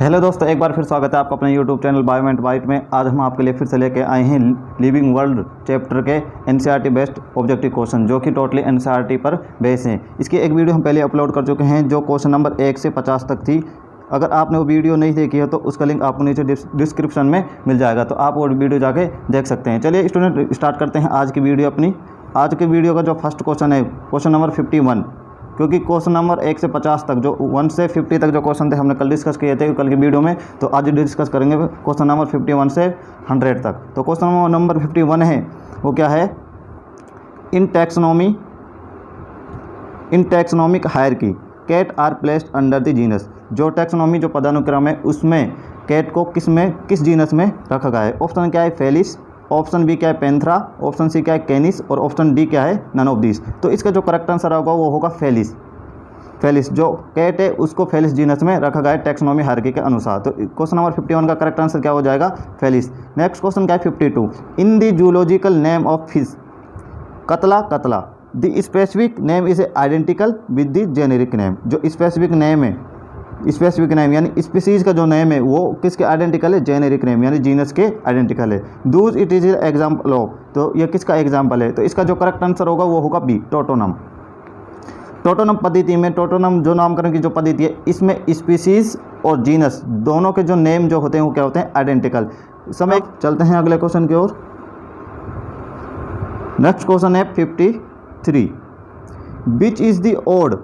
Hello दोस्तों, एक बार फिर स्वागत है आपका अपने YouTube channel Bio and Byte में। आज हम आपके लिए फिर से लेके आए हैं लिविंग वर्ल्ड चैप्टर के एनसीईआरटी बेस्ड ऑब्जेक्टिव क्वेश्चन, जो कि टोटली एनसीईआरटी पर बेस हैं। इसकी एक वीडियो हम पहले अपलोड कर चुके हैं, जो क्वेश्चन नंबर 1 से 50 तक थी। अगर आपने वो वीडियो नहीं देखी है तो उसका लिंक आपको नीचे डिस्क्रिप्शन में मिल जाएगा, तो आप वो वीडियो जाके देख सकते हैं। चलिए स्टूडेंट, स्टार्ट करते हैं आज की वीडियो अपनी। आज की वीडियो का जो फर्स्ट क्वेश्चन है, क्वेश्चन नंबर 51, क्योंकि क्वेश्चन नंबर 1 से 50 तक, जो 1 से 50 तक जो क्वेश्चन थे हमने कल डिस्कस किए थे कल की वीडियो में, तो आज डिस्कस करेंगे क्वेश्चन नंबर 51 से 100 तक। तो क्वेश्चन नंबर 51 है, वो क्या है? In taxonomic hierarchy cat are placed under the genus. जो टैक्सोनॉमी, जो पदानुक्रम है, उसमें कैट को किस जीनस में रखा गया है? ऑप्शन क्या है? फेलिस। ऑप्शन बी क्या है? पैंथरा। ऑप्शन सी क्या है? कैनिस। और ऑप्शन डी क्या है? None of this. तो इसका जो करेक्ट आंसर होगा वो होगा फेलिस। फेलिस, जो कैट है उसको फेलिस जीनस में रखा गया है टैक्सोनॉमी हायरार्की के अनुसार। तो क्वेश्चन नंबर 51 का करेक्ट आंसर क्या हो जाएगा? फेलिस। नेक्स्ट क्वेश्चन क्या है? 52, in the zoological name of fish कतला कतला the specific name is identical with the generic name. जो स्पेसिफिक नेम है, स्पेसिफिक नेम यानी स्पीसीज का जो नेम है वो किसके आइडेंटिकल है? जेनेरिक नेम यानी जीनस के आइडेंटिकल है। Dooj it is example of, तो ये किसका एग्जाम्पल है? तो इसका जो करेक्ट आंसर होगा वो होगा बी, टोटोनम। टोटोनम पद्धति में, टोटोनम जो नामकरण की जो पद्धति है, इसमें स्पीसीज और जीनस दोनों के जो नेम जो होते हैं वो क्या होते हैं? आइडेंटिकल। समय चलते हैं अगले क्वेश्चन की ओर। नेक्स्ट क्वेश्चन है 53, which is the odd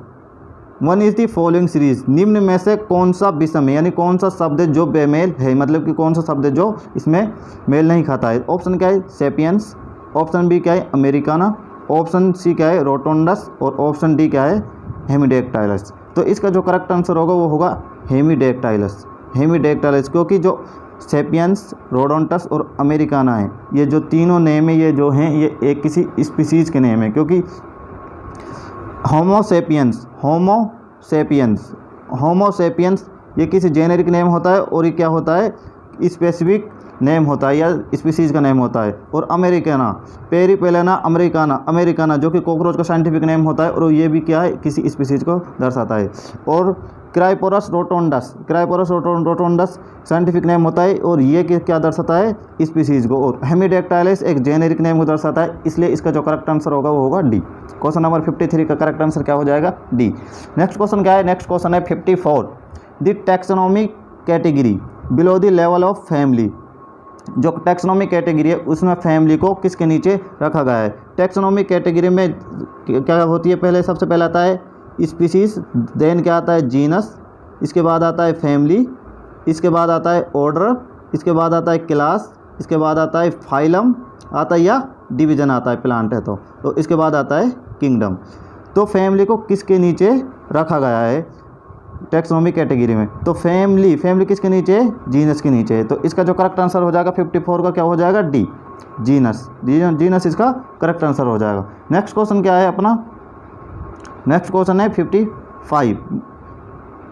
one is the following series. निम्न में से कौन सा विषम है, यानी कौन सा शब्द जो बेमेल है, मतलब कि कौन सा शब्द जो इसमें मेल नहीं खाता है? ऑप्शन क्या है? सेपियंस। ऑप्शन बी क्या है? अमेरिकाना। ऑप्शन सी क्या है? रोटोंडस। और ऑप्शन डी क्या है? हेमिडेक्टाइलस। तो इसका जो करेक्ट आंसर होगा वो होगा हेमिडेक्टाइलस। हेमिडेक्टाइलस, क्योंकि जो सेपियंस, रोडोंटस और अमेरिकाना है, ये जो तीनों नेम है, ये जो हैं ये एक किसी स्पीसीज के नेम है। क्योंकि होमोसेपियंस ये किसी जेनेरिक नेम होता है, और ये क्या होता है? स्पेसिफिक नेम होता है या स्पीसीज का नेम होता है। और अमेरिकाना, पेरिपेलेना अमेरिकाना जो कि कॉकरोच का साइंटिफिक नेम होता है, और ये भी क्या है? किसी स्पीसीज को दर्शाता है। और क्राइपोरस रोटोंडस साइंटिफिक नेम होता है, और ये क्या दर्शाता है? स्पीसीज को। और हेमिडेक्टाइलस एक जेनेरिक नेम को दर्शाता है, इसलिए इसका जो करेक्ट आंसर होगा वो होगा डी। क्वेश्चन नंबर 53 का करेक्ट आंसर क्या हो जाएगा? डी। नेक्स्ट क्वेश्चन क्या है? नेक्स्ट क्वेश्चन है 54, the taxonomic category below the level of family. जो टैक्सोनॉमिक कैटेगरी है उसमें फैमिली को किसके नीचे रखा गया है? टैक्सोनॉमिक कैटेगरी में क्या होती है? पहले सबसे पहले आता है स्पीसीज, देन क्या आता है? जीनस, इसके बाद आता है फैमिली, इसके बाद आता है ऑर्डर, इसके बाद आता है क्लास, इसके बाद आता है फाइलम आता है या डिवीजन आता है, प्लांट है तो इसके बाद आता है किंगडम। तो फैमिली को किसके नीचे रखा गया है टैक्सोनॉमिक कैटेगरी में? तो फैमिली किसके नीचे है? जीनस के नीचे है। तो इसका जो करेक्ट आंसर हो जाएगा 54 का क्या हो जाएगा? डी, जीनस इसका करेक्ट आंसर हो जाएगा। नेक्स्ट क्वेश्चन क्या है अपना? नेक्स्ट क्वेश्चन है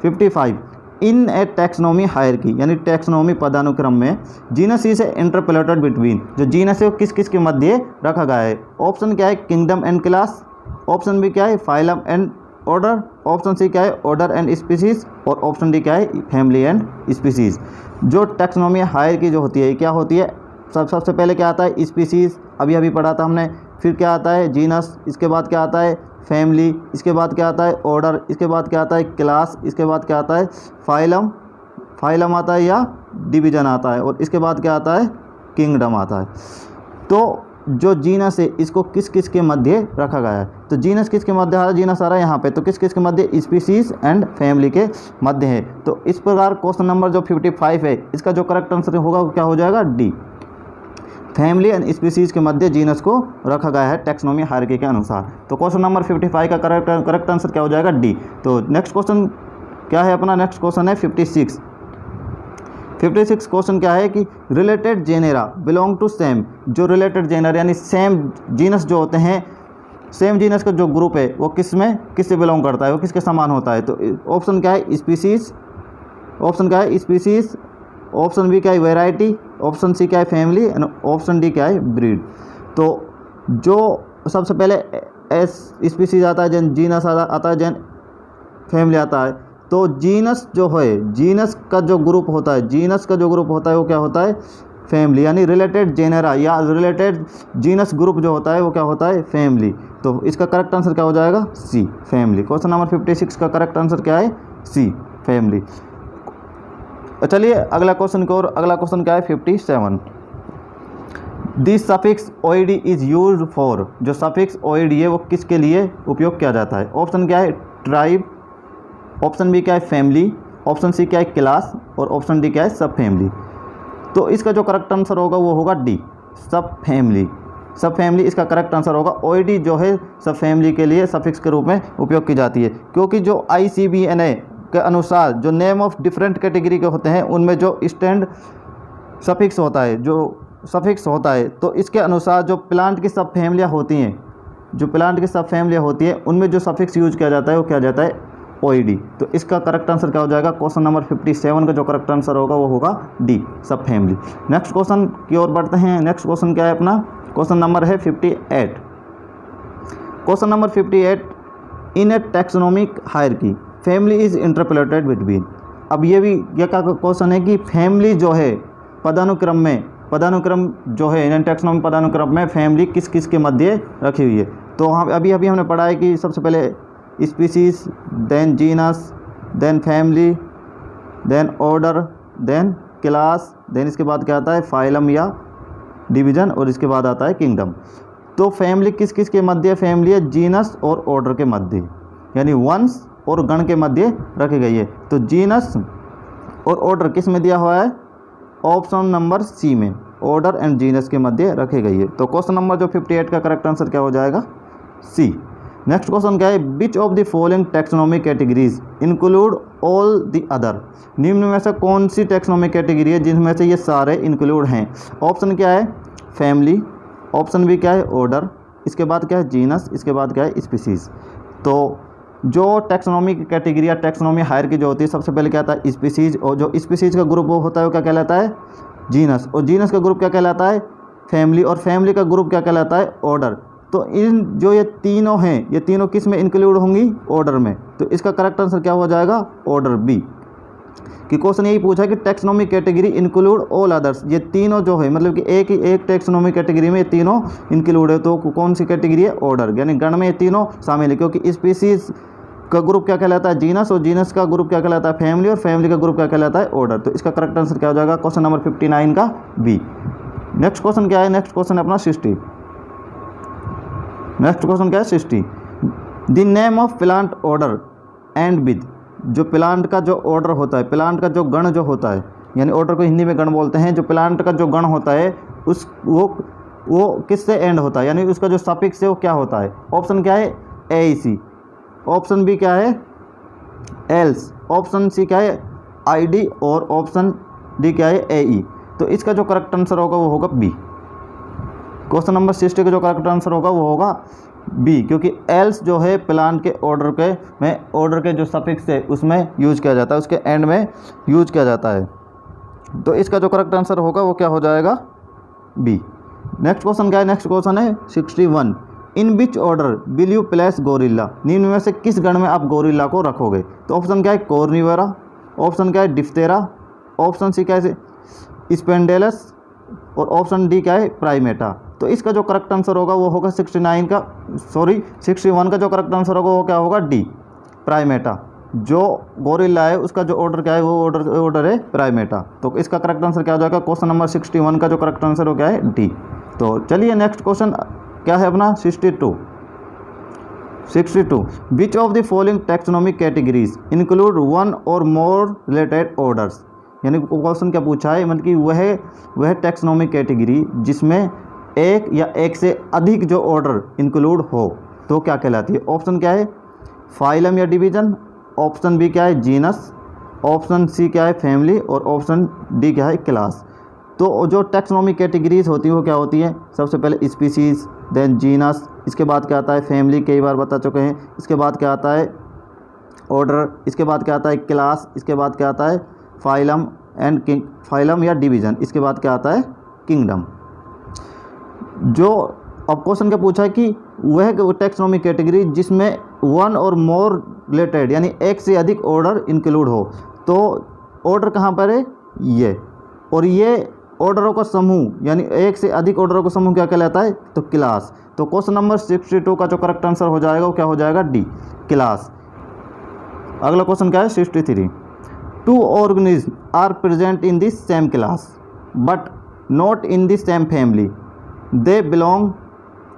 55, इन ए टैक्सोनॉमी हायरार्की, यानी टैक्सोनॉमी पदानुक्रम में जीनस इज इंटरपोलेटेड बिटवीन। जो जीनस है वो किस के मध्य रखा गया है? ऑप्शन क्या है? Kingdom and class. Option B क्या है? Phylum and order. Option C क्या है? Order and species. और ऑप्शन डी क्या है? Family and species. जो टैक्सोनॉमी हायरार्की जो होती है क्या होती है? सबसे पहले क्या आता है? स्पीसीज, अभी पढ़ा था हमने। फिर क्या आता है? जीनस, इसके बाद क्या आता है? फैमिली, इसके बाद क्या आता है? ऑर्डर, इसके बाद क्या आता है? क्लास, इसके बाद क्या आता है? फाइलम आता है या डिवीजन आता है, और इसके बाद क्या आता है? किंगडम आता है। तो जो जीनस है इसको किस के मध्य रखा गया है? तो जीनस किसके मध्य है? जीनस आ रहा है यहाँ पे, तो किस के मध्य? स्पीसीज एंड फैमिली के मध्य है। तो इस प्रकार क्वेश्चन नंबर जो 55 है, इसका जो करेक्ट आंसर होगा क्या हो जाएगा? डी, फैमिली एंड स्पीसीज के मध्य जीनस को रखा गया है टैक्सोनॉमी हायरार्की के अनुसार। तो क्वेश्चन नंबर 55 का करेक्ट आंसर क्या हो जाएगा? डी। तो नेक्स्ट क्वेश्चन क्या है अपना? नेक्स्ट क्वेश्चन है 56 क्वेश्चन क्या है कि related genera belong to same. जो रिलेटेड जेनर यानी सेम जीनस जो होते हैं, सेम जीनस का जो ग्रुप है वो किससे बिलोंग करता है? वो किसके समान होता है? तो ऑप्शन क्या है? स्पीसीज। ऑप्शन क्या है? स्पीसीज। ऑप्शन बी क्या है? वैरायटी। ऑप्शन सी क्या है? फैमिली। एंड ऑप्शन डी क्या है? ब्रीड। तो जो सबसे पहले एस स्पीसीज आता है, जीनस आता है, फैमिली आता है। तो जीनस जो है, जीनस का जो ग्रुप होता है, जीनस का जो ग्रुप होता है वो क्या होता है? फैमिली, यानी रिलेटेड जेनेरा या रिलेटेड जीनस ग्रुप जो होता है वो क्या होता है? फैमिली। तो इसका करेक्ट आंसर क्या हो जाएगा? सी, फैमिली। क्वेश्चन नंबर 56 का करेक्ट आंसर क्या है? सी, फैमिली। चलिए अगला क्वेश्चन की ओर। अगला क्वेश्चन क्या है? 57। This suffix oideae is used for, जो सफिक्स ओईडी है वो किसके लिए उपयोग किया जाता है? ऑप्शन क्या है? ट्राइब, ऑप्शन बी क्या है? फैमिली, ऑप्शन सी क्या है? क्लास, और ऑप्शन डी क्या है? सब फैमिली। तो इसका जो करेक्ट आंसर होगा वो होगा डी, सब फैमिली। सब फैमिली इसका करेक्ट आंसर होगा। ओईडी जो है सब फैमिली के लिए सफिक्स के रूप में उपयोग की जाती है, क्योंकि जो ICBNA के अनुसार जो नेम ऑफ डिफरेंट कैटेगरी के होते हैं उनमें जो स्टैंड सफिक्स होता है, जो सफिक्स होता है, तो इसके अनुसार जो प्लांट की सब फैमिलियाँ होती हैं, जो प्लांट की सब फैमिलियाँ होती हैं उनमें जो सफिक्स यूज किया जाता है वो क्या जाता है? ओईडी। तो इसका करेक्ट आंसर क्या हो जाएगा? क्वेश्चन नंबर 57 का जो करेक्ट आंसर होगा वो होगा डी, सब फैमिली। नेक्स्ट क्वेश्चन की ओर बढ़ते हैं। नेक्स्ट क्वेश्चन क्या है अपना? क्वेश्चन नंबर है 58। Question number 58, in A taxonomic hierarchy family is interpolated between. अब ये क्या क्वेश्चन है कि फैमिली जो है पदानुक्रम जो है इन टैक्सोनॉमिक पदानुक्रम में फैमिली किस किस के मध्य रखी हुई है? तो हम अभी हमने पढ़ा है कि सबसे पहले species, then genus, then family, then order, then class, then इसके बाद क्या आता है? फाइलम या डिवीज़न, और इसके बाद आता है किंगडम। तो फैमिली किस किस के मध्य? फैमिली है जीनस और ऑर्डर के मध्य, यानी वंश और गण के मध्य रखी गई है। तो जीनस और ऑर्डर किस में दिया हुआ है? ऑप्शन नंबर सी में, ऑर्डर एंड जीनस के मध्य रखी गई है। तो क्वेश्चन नंबर जो 58 का करेक्ट आंसर क्या हो जाएगा? सी। नेक्स्ट क्वेश्चन क्या है? Which of the following taxonomic categories include all the other. निम्न में से कौन सी टैक्सोनॉमिक कैटेगरी है जिनमें से ये सारे इंक्लूड हैं? ऑप्शन क्या है? फैमिली, ऑप्शन बी क्या है? ऑर्डर, इसके बाद क्या है? जीनस, इसके बाद क्या है? स्पीसीज। तो जो टैक्सोनॉमिक कैटेगरी या टैक्सोनॉमी हायरार्की जो होती है, सबसे पहले क्या आता है? स्पीसीज, और जो स्पीसीज का ग्रुप वो होता है वो क्या कहलाता है? जीनस, और जीनस का ग्रुप क्या कहलाता है? फैमिली, और फैमिली का ग्रुप क्या कहलाता है? ऑर्डर। तो इन जो ये तीनों हैं, ये तीनों किस में इंक्लूड होंगी? ऑर्डर में। तो इसका करेक्ट आंसर क्या हो जाएगा? Order B. कि क्वेश्चन यही पूछा कि taxonomic category include all others, ये तीनों जो है मतलब कि एक टैक्सोनॉमिक कैटेगरी में ये तीनों इंक्लूड है। तो कौन सी कैटेगरी है? ऑर्डर, यानी गण में ये तीनों शामिल है, क्योंकि स्पीसीज का ग्रुप क्या कहलाता है? जीनस, और जीनस का ग्रुप क्या कहलाता है? फैमिली, और फैमिली का ग्रुप क्या कहलाता है? ऑर्डर। तो इसका करेक्ट आंसर क्या हो जाएगा? क्वेश्चन नंबर 59 का बी। नेक्स्ट क्वेश्चन क्या है? नेक्स्ट क्वेश्चन है अपना 60। नेक्स्ट क्वेश्चन क्या है? 60। The name of plant order and with, जो प्लांट का जो ऑर्डर होता है, प्लांट का जो गण जो होता है, यानी ऑर्डर को हिंदी में गण बोलते हैं, जो प्लांट का जो गण होता है उस वो किससे एंड होता है, यानी उसका जो सफिक्स है वो क्या होता है? ऑप्शन क्या है? AEC, ऑप्शन बी क्या है? एल्स, ऑप्शन सी क्या है? ID, और ऑप्शन डी क्या है? AE। तो इसका जो करेक्ट आंसर होगा वो होगा बी। क्वेश्चन नंबर 60 का जो करेक्ट आंसर होगा वो होगा बी, क्योंकि एल्स जो है प्लांट के ऑर्डर के जो सफिक्स है उसमें यूज किया जाता है, उसके एंड में यूज किया जाता है। तो इसका जो करेक्ट आंसर होगा वो क्या हो जाएगा? बी। नेक्स्ट क्वेश्चन क्या है? नेक्स्ट क्वेश्चन है 61। In which order will you place gorilla. निम्न में से किस गण में आप गोरिल्ला को रखोगे? तो ऑप्शन क्या है? कॉर्निवोरा, ऑप्शन क्या है? डिफ्थेरा, ऑप्शन सी क्या है? स्पेंडेलस, और ऑप्शन डी क्या है? प्राइमेटा। तो इसका जो करेक्ट आंसर होगा वो होगा 61 का जो करेक्ट आंसर होगा वो क्या होगा? D, Primata. जो गोरिल्ला है उसका जो ऑर्डर क्या है? वो ऑर्डर है प्राइमेटा। तो इसका करेक्ट आंसर क्या हो जाएगा? क्वेश्चन नंबर 61 का जो करेक्ट आंसर हो क्या है? डी। तो चलिए नेक्स्ट क्वेश्चन क्या है अपना? 62। विच of the following taxonomic categories include one और मोर रिलेटेड ऑर्डर्स। यानी क्वेश्चन क्या पूछा है? मतलब कि वह टैक्सोनॉमिक कैटेगरी जिसमें एक या एक से अधिक जो ऑर्डर इंक्लूड हो तो क्या कहलाती है? ऑप्शन क्या है? फाइलम या डिवीजन, ऑप्शन बी क्या है? जीनस, ऑप्शन सी क्या है? फैमिली, और ऑप्शन डी क्या है? क्लास। तो जो टैक्सोनॉमिक कैटेगरीज होती है वो क्या होती है? सबसे पहले स्पीसीज, देन जीनस, इसके बाद क्या आता है? फैमिली, कई बार बता चुके हैं। इसके बाद क्या आता है? ऑर्डर, इसके बाद क्या आता है? क्लास, इसके बाद क्या आता है? फाइलम या डिवीज़न, इसके बाद क्या आता है? किंगडम। जो अब क्वेश्चन क्या पूछा है कि वह टैक्सोनॉमी कैटेगरी जिसमें वन और मोर रिलेटेड यानी एक से अधिक ऑर्डर इंक्लूड हो। तो ऑर्डर कहाँ पर है, ये, और ये ऑर्डरों का समूह यानी एक से अधिक ऑर्डरों का समूह क्या कहलाता है, तो क्लास। तो क्वेश्चन नंबर 62 का जो करेक्ट आंसर हो जाएगा वो क्या हो जाएगा, डी, क्लास। अगला क्वेश्चन क्या है 63, two organism are present in the same class but not in the same family,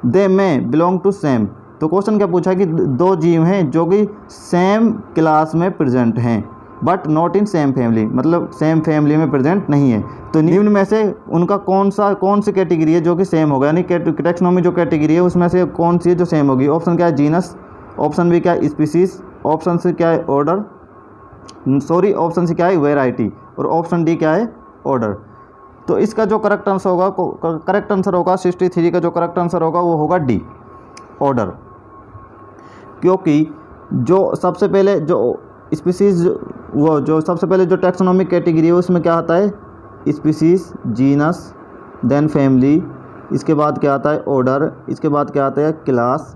they may belong to same. तो क्वेश्चन क्या पूछा कि दो जीव हैं जो कि सेम क्लास में प्रेजेंट हैं but not in same family, मतलब सेम फैमिली में प्रेजेंट नहीं है। तो निम्न में से उनका कौन सी कैटेगरी है जो कि सेम होगा, यानी टैक्सोनॉमी जो कैटेगरी है उसमें से कौन सी है जो सेम होगी। ऑप्शन क्या है, जीनस, ऑप्शन बी क्या है, स्पीसीज, ऑप्शन सी क्या है, ऑर्डर, सॉरी ऑप्शन सी क्या है, वेराइटी, और ऑप्शन डी क्या है, ऑर्डर। तो इसका जो करेक्ट आंसर होगा 63 का जो करेक्ट आंसर होगा वो होगा डी, ऑर्डर। क्योंकि जो सबसे पहले जो स्पीसीज, वो जो सबसे पहले जो टैक्सोनॉमिक कैटेगरी है उसमें क्या आता है, स्पीसीज, जीनस, देन फैमिली, इसके बाद क्या आता है, ऑर्डर, इसके बाद क्या आता है, क्लास,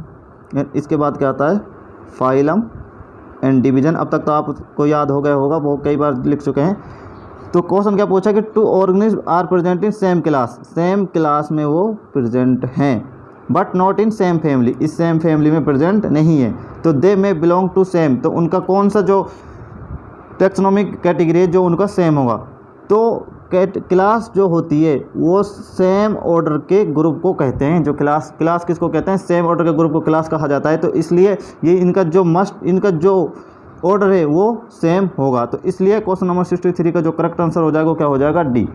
इसके बाद क्या आता है, फाइलम एंड डिवीजन। अब तक तो आपको याद हो गया होगा, वो कई बार लिख चुके हैं। तो क्वेश्चन क्या पूछा कि two organism are present in same class, same class में वो प्रेजेंट हैं but not in same family, इस सेम फैमिली में प्रेजेंट नहीं है। तो दे में बिलोंग टू सेम, तो उनका कौन सा जो टैक्सोनॉमिक कैटेगरी है जो उनका सेम होगा। तो क्लास जो होती है वो सेम ऑर्डर के ग्रुप को कहते हैं। जो क्लास किसको कहते हैं, सेम ऑर्डर के ग्रुप को क्लास कहा जाता है। तो इसलिए ये इनका जो ऑर्डर है वो सेम होगा। तो इसलिए क्वेश्चन नंबर 63 का जो करेक्ट आंसर हो जाएगा वो क्या हो जाएगा, डी।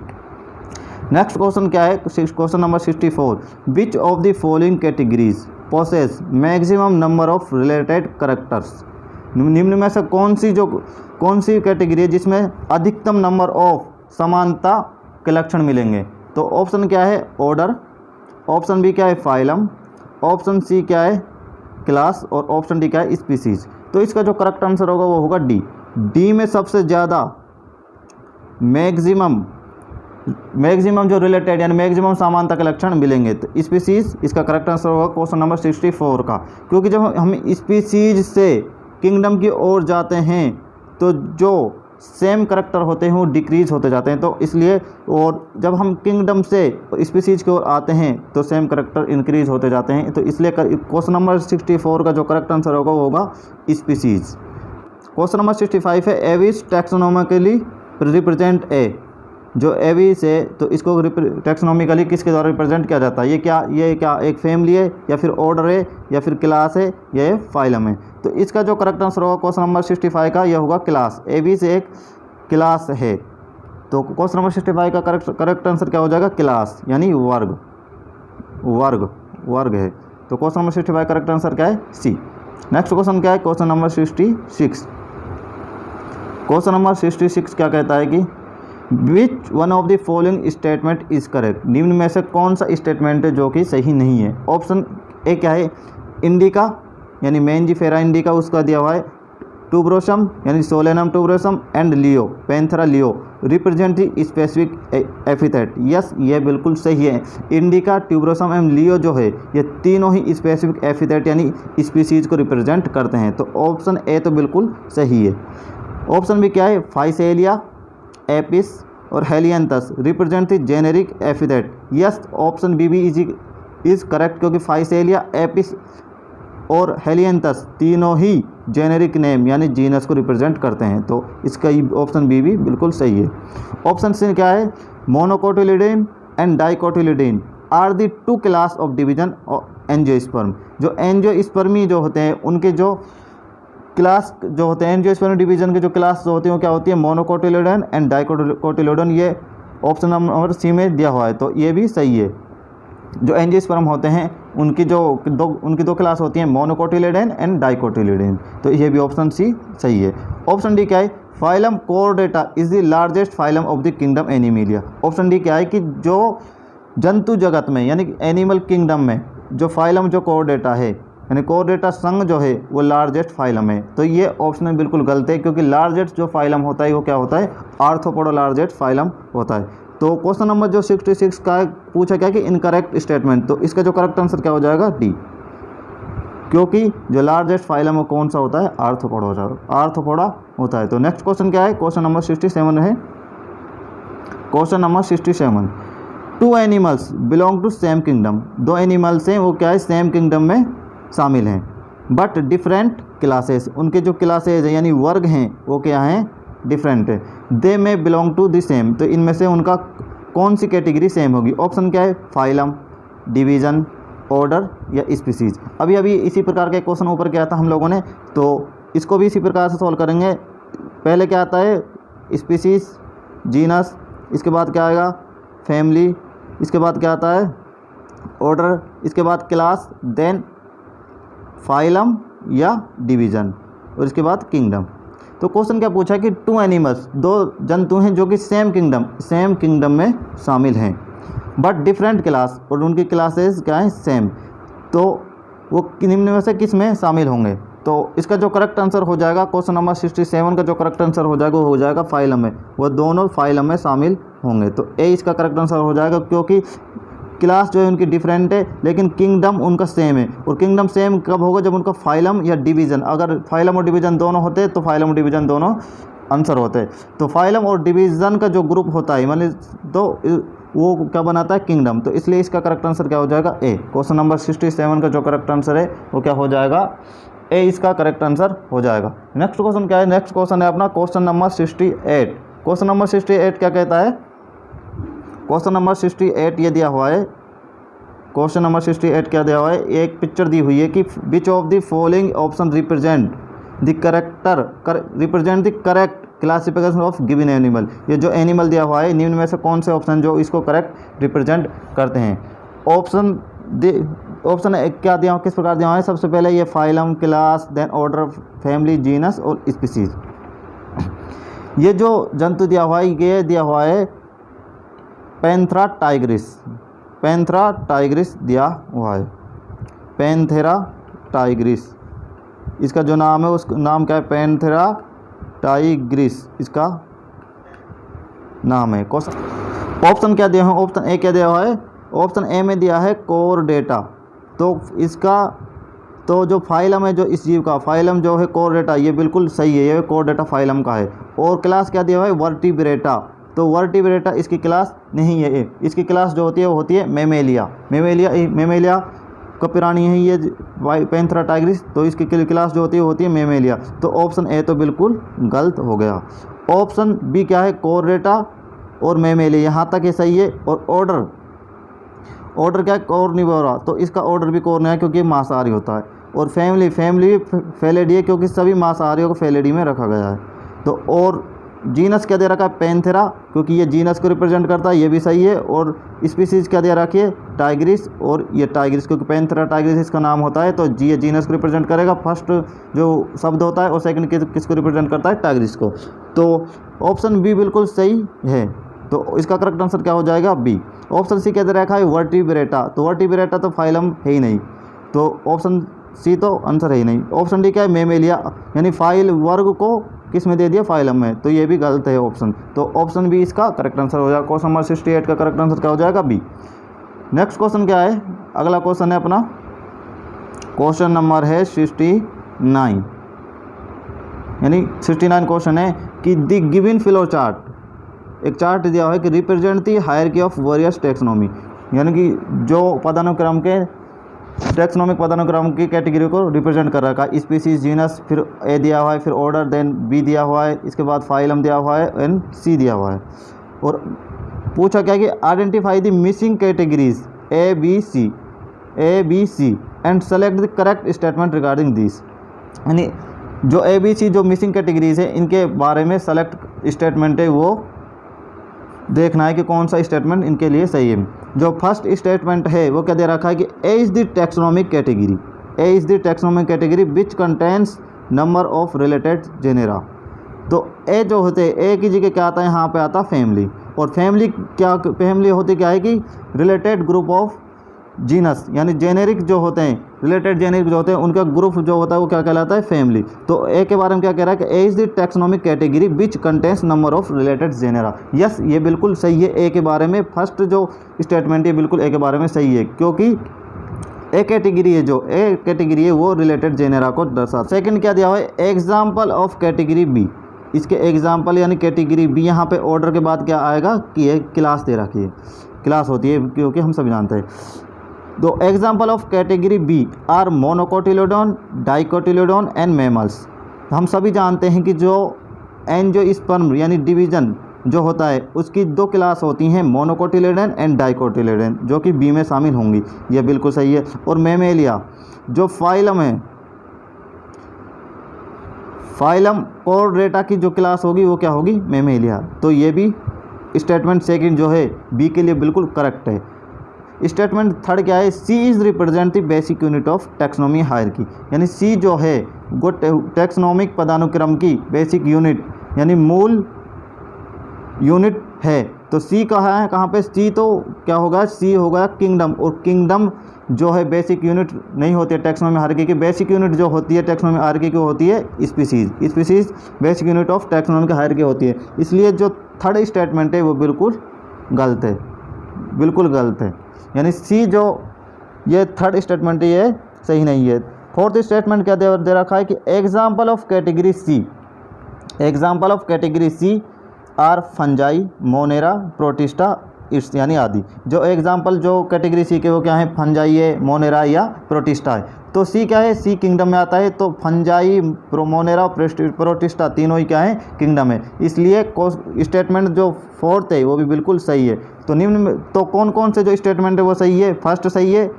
नेक्स्ट क्वेश्चन क्या है, question number 64, which of the following categories possess maximum number of related characters. निम्न में से कौन सी कैटेगरी है जिसमें अधिकतम नंबर ऑफ समानता के लक्षण मिलेंगे। तो ऑप्शन क्या है, ऑर्डर, ऑप्शन बी क्या है, फाइलम, ऑप्शन सी क्या है, क्लास, और ऑप्शन डी क्या है, स्पीसीज। तो इसका जो करेक्ट आंसर होगा वो होगा डी। डी में सबसे ज़्यादा मैक्सिमम जो रिलेटेड यानी मैक्सिमम समानता के लक्षण मिलेंगे। तो स्पीसीज इसका करेक्ट आंसर होगा क्वेश्चन नंबर 64 का, क्योंकि जब हम स्पीसीज से किंगडम की ओर जाते हैं तो जो सेम करेक्टर होते हैं वो डिक्रीज होते जाते हैं। तो इसलिए, और जब हम किंगडम से स्पीसीज की ओर आते हैं तो सेम करेक्टर इंक्रीज होते जाते हैं। तो इसलिए क्वेश्चन नंबर 64 का जो करेक्ट आंसर होगा वो होगा स्पीसीज। क्वेश्चन नंबर 65 है, एविस टैक्सोनॉमिकली रिप्रेजेंट ए। जो एविस है तो इसको टैक्सोनॉमिकली किसके द्वारा रिप्रेजेंट किया जाता है, ये क्या एक फैमिली है या फिर ऑर्डर है या फिर क्लास है या ये फाइलम है। तो इसका जो करेक्ट आंसर होगा क्वेश्चन नंबर 65 का यह होगा क्लास। एविस एक क्लास है। तो क्वेश्चन नंबर 65 का करेक्ट आंसर क्या हो जाएगा, क्लास यानी वर्ग है। तो क्वेश्चन नंबर 65 करेक्ट आंसर क्या है, सी। नेक्स्ट क्वेश्चन क्या है, क्वेश्चन नंबर 66। क्वेश्चन नंबर 66 क्या कहता है कि which one of the following statement is correct. निम्न में से कौन सा स्टेटमेंट है जो कि सही नहीं है। ऑप्शन ए क्या है, इंडिका यानी मैंजीफेरा इंडिका उसका दिया हुआ है, ट्यूबरोसम यानी Solanum tuberosum and Leo Panthera leo represent the specific epithet. Yes, ये बिल्कुल सही है। इंडिका, ट्यूबरोसम एंड लियो जो है ये तीनों ही स्पेसिफिक एपिथेट यानी स्पीसीज को रिप्रेजेंट करते हैं। तो ऑप्शन ए तो बिल्कुल सही है। ऑप्शन बी क्या है, फाइसेलिया, एपिस और Helianthus represent the generic epithet. Yes, option B भी इज करेक्ट, क्योंकि फाइसेलिया, एपिस और हेलियंथस तीनों ही जेनेरिक नेम यानी जीनस को रिप्रेजेंट करते हैं। तो इसका ऑप्शन बी भी बिल्कुल सही है। ऑप्शन सी क्या है, monocotyledon and dicotyledon are the two class of division angiosperm. जो एंजियोस्पर्मी जो होते हैं उनके जो क्लास जो होते हैं एंजियोस्पर्म डिवीजन के जो क्लास जो होती हैं वो क्या होती है, मोनोकोटिलिडन एंड डाइकोटिलिडन। ये ऑप्शन नंबर सी में दिया हुआ है, तो ये भी सही है। जो एंजियोस्पर्म होते हैं उनकी दो क्लास होती हैं, मोनोकोटिलिडन एंड डाइकोटिलिडन। तो ये भी ऑप्शन सी सही है। ऑप्शन डी क्या है, phylum Chordata is the largest phylum of the kingdom Animalia. Option D क्या है कि जो जंतु जगत में यानी एनिमल किंगडम में जो फाइलम जो कोर्डेटा है यानी कोर्डेटा संघ जो है वो लार्जेस्ट फाइलम है। तो ये ऑप्शन बिल्कुल गलत है, क्योंकि लार्जेस्ट जो फाइलम होता है वो क्या होता है, आर्थ्रोपोडा लार्जेस्ट फाइलम होता है। तो क्वेश्चन नंबर जो 66 का पूछा क्या कि इनकरेक्ट स्टेटमेंट, तो इसका जो करेक्ट आंसर क्या हो जाएगा डी, क्योंकि जो लार्जेस्ट फाइलम वो कौन सा होता है, आर्थ्रोपोडा होता है। तो नेक्स्ट क्वेश्चन क्या है, क्वेश्चन नंबर 67 है। Question number 67, two animals belong to same kingdom, दो एनिमल्स हैं वो क्या है सेम किंगडम में शामिल हैं, बट डिफरेंट क्लासेस, उनके जो क्लासेज है यानी वर्ग हैं वो क्या हैं, डिफरेंट है। दे may belong to the same, तो इनमें से उनका कौन सी कैटेगरी सेम होगी, ऑप्शन क्या है, फाइलम, डिवीज़न, ऑर्डर या स्पीसीज। अभी इसी प्रकार के क्वेश्चन ऊपर क्या था हम लोगों ने, तो इसको भी इसी प्रकार से सॉल्व करेंगे। पहले क्या आता है, स्पीसीज, जीनस, इसके बाद क्या आएगा, फैमिली, इसके बाद क्या आता है, ऑर्डर, इसके बाद क्लास, देन फाइलम या डिवीज़न, और इसके बाद किंगडम। तो क्वेश्चन क्या पूछा कि टू एनिमल्स, दो जंतु हैं जो कि सेम किंगडम में शामिल हैं, बट डिफरेंट क्लास, और उनकी क्लासेस क्या हैं, सेम, तो वो निम्न में से किस में शामिल होंगे। तो इसका जो करेक्ट आंसर हो जाएगा, क्वेश्चन नंबर 67 का जो करेक्ट आंसर हो जाएगा वो हो जाएगा फाइलम में, वो दोनों फाइलम में शामिल होंगे। तो ए इसका करेक्ट आंसर हो जाएगा, क्योंकि क्लास जो है उनकी डिफरेंट है लेकिन किंगडम उनका सेम है। और किंगडम सेम कब होगा, जब उनका फाइलम या डिवीज़न, अगर फाइलम और डिवीज़न दोनों होते तो फाइलम और डिवीज़न दोनों आंसर होते। तो फाइलम और डिवीज़न का जो ग्रुप होता है मतलब तो वो क्या बनाता है, किंगडम। तो इसलिए इसका करेक्ट आंसर क्या हो जाएगा, ए। क्वेश्चन नंबर 67 का जो करेक्ट आंसर है वो क्या हो जाएगा, ए इसका करेक्ट आंसर हो जाएगा। नेक्स्ट क्वेश्चन क्या है, नेक्स्ट क्वेश्चन है अपना क्वेश्चन नंबर 68। क्वेश्चन नंबर 68 क्या कहता है, क्वेश्चन नंबर 68 ये दिया हुआ है, क्वेश्चन नंबर 68 क्या दिया हुआ है, एक पिक्चर दी हुई है कि which of the following option represent the correct classification of given animal. ये जो एनिमल दिया हुआ है निम्न में से कौन से ऑप्शन जो इसको करेक्ट रिप्रेजेंट करते हैं। ऑप्शन क्या दिया हुआ, किस प्रकार दिया हुआ है, सबसे पहले ये phylum, class, then order, family, genus और स्पीसीज। ये जो जंतु दिया हुआ है ये दिया हुआ है पैंथेरा टाइग्रिस दिया हुआ है, पैंथेरा टाइग्रिस, इसका जो नाम है उसका नाम क्या है, पैंथेरा टाइग्रिस इसका नाम है। ऑप्शन क्या दिया है, ऑप्शन ए क्या दिया हुआ है, ऑप्शन ए में दिया है कोरडेटा। तो इसका तो जो फाइलम है, जो इस जीव का फाइलम जो है कोरडेटा, ये बिल्कुल सही है, ये कोरडेटा फाइलम का है। और क्लास क्या दिया हुआ है, वर्टिब्रेटा। तो वर्टिब्रेटा इसकी क्लास नहीं है, इसकी क्लास जो होती है वो होती है मेमेलिया का प्राणी है ये पैंथेरा टाइग्रिस, तो इसकी क्लास जो होती है वो होती है मेमेलिया। तो ऑप्शन ए तो बिल्कुल गलत हो गया। ऑप्शन बी क्या है, कोरडेटा और मेमेलिया, यहाँ तक ये सही है। और ऑर्डर क्या है, कॉर्निवोरा, तो इसका ऑर्डर भी कॉर्न है क्योंकि मांसाहारी होता है। और फैमिली फेलिडी है क्योंकि सभी मांसाहारियों को फेलिडी में रखा गया है। तो और जीनस क्या दे रखा है, पैंथेरा, क्योंकि ये जीनस को रिप्रेजेंट करता है, ये भी सही है। और स्पीसीज क्या दे रखी है, टाइग्रिस, और ये टाइग्रिस क्योंकि पैंथेरा टाइग्रिस इसका नाम होता है, तो ये जीनस को रिप्रेजेंट करेगा, फर्स्ट जो शब्द होता है, और सेकंड किसको रिप्रेजेंट करता है, टाइग्रिस को। तो ऑप्शन बी बिल्कुल सही है, तो इसका करेक्ट आंसर क्या हो जाएगा, बी। ऑप्शन सी क्या दे रखा है, वर्टिब्रेटा, तो वर्टिब्रेटा तो फाइलम है ही नहीं, तो ऑप्शन सी तो आंसर है ही नहीं। ऑप्शन डी क्या है, मेमेलिया, यानी फाइल वर्ग को किस में दे दिया, फाइलम में, तो ये भी गलत है ऑप्शन। तो ऑप्शन बी इसका करेक्ट आंसर हो जाएगा। क्वेश्चन नंबर 68 का करेक्ट आंसर क्या हो जाएगा, बी। नेक्स्ट क्वेश्चन क्या है, अगला क्वेश्चन है अपना क्वेश्चन नंबर है 69, यानी 69 क्वेश्चन है कि द गिवन फ्लो चार्ट, एक चार्ट दिया हुआ है कि represent the hierarchy of various taxonomy, यानी कि जो पदानुक्रम के टैक्सोनॉमिक पदानुक्रम की कैटेगरी को रिप्रेजेंट कर रखा है। स्पीसीज, जीनस, फिर ए दिया हुआ है, फिर ऑर्डर, देन बी दिया हुआ है, इसके बाद फाइलम दिया हुआ है, एंड सी दिया हुआ है। और पूछा क्या कि identify the missing categories A B C and select the correct statement regarding this, यानी जो ए बी सी जो मिसिंग कैटेगरीज है इनके बारे में सेलेक्ट स्टेटमेंट है वो देखना है कि कौन सा स्टेटमेंट इनके लिए सही है। जो फर्स्ट स्टेटमेंट है वो क्या दे रखा है कि A is the taxonomic category which contains number of related genera. तो ए जो होते हैं, ए की जगह क्या आता है, यहाँ पे आता है फैमिली। और फैमिली होती क्या है कि रिलेटेड ग्रुप ऑफ जीनस यानी जेनेरिक जो होते हैं, रिलेटेड जेनेरिक जो होते हैं, उनका ग्रुप जो होता है वो क्या कहलाता है, फैमिली। तो ए के बारे में क्या कह रहा है कि A is the taxonomic category which contains number of related genera. Yes, ये बिल्कुल सही है। ए के बारे में फर्स्ट जो स्टेटमेंट है बिल्कुल ए के बारे में सही है, क्योंकि ए कैटेगरी है, जो ए कैटेगरी है वो रिलेटेड जेनेरा को दर्शाता। सेकंड क्या दिया हुआ है, एग्जाम्पल ऑफ कैटेगरी बी। इसके एग्जाम्पल यानी कैटेगरी बी, यहाँ पे ऑर्डर के बाद क्या आएगा कि ये क्लास दे रखी है, क्लास होती है क्योंकि हम सभी जानते हैं। तो example of category B are monocotyledon, dicotyledon and mammals. हम सभी जानते हैं कि जो एंजियोस्पर्म यानी डिवीजन जो होता है उसकी दो क्लास होती हैं, मोनोकोटिलेडन एंड डाइकोटिलेडन, जो कि बी में शामिल होंगी। यह बिल्कुल सही है। और मैमेलिया जो फाइलम है, फाइलम कॉर्डेटा की जो क्लास होगी वो क्या होगी, मैमेलिया। तो ये भी स्टेटमेंट सेकंड जो है बी के लिए बिल्कुल करेक्ट है। स्टेटमेंट थर्ड क्या है, C is represent the basic unit of taxonomy hierarchy. यानी सी जो है वो टैक्सोनॉमिक पदानुक्रम की बेसिक यूनिट यानी मूल यूनिट है। तो सी कहाँ है, कहाँ पे, सी तो क्या होगा, सी होगा किंगडम। और किंगडम जो है बेसिक यूनिट नहीं होती है टैक्सोनॉमी हायरार्की की। बेसिक यूनिट जो होती है टैक्सोनॉमी हायरार्की की होती है species. Species basic unit of taxonomy hierarchy होती है। इसलिए जो थर्ड स्टेटमेंट है वो बिल्कुल गलत है, बिल्कुल गलत है। यानी सी जो ये थर्ड स्टेटमेंट है ये सही नहीं है। फोर्थ स्टेटमेंट क्या दे रखा है कि example of category C, example of category C are fungi, Monera, Protista, its यानी आदि। जो एग्जाम्पल जो कैटेगरी सी के वो क्या है, फंजाई है, मोनेरा या प्रोटिस्टा है। तो सी क्या है, सी किंगडम में आता है। तो फंजाई, मोनेरा, प्रोटिस्टा तीनों ही क्या है, किंगडम है। इसलिए स्टेटमेंट जो फोर्थ है वो भी बिल्कुल सही है। तो निम्न में तो कौन कौन से जो स्टेटमेंट है वो सही है, फर्स्ट सही है,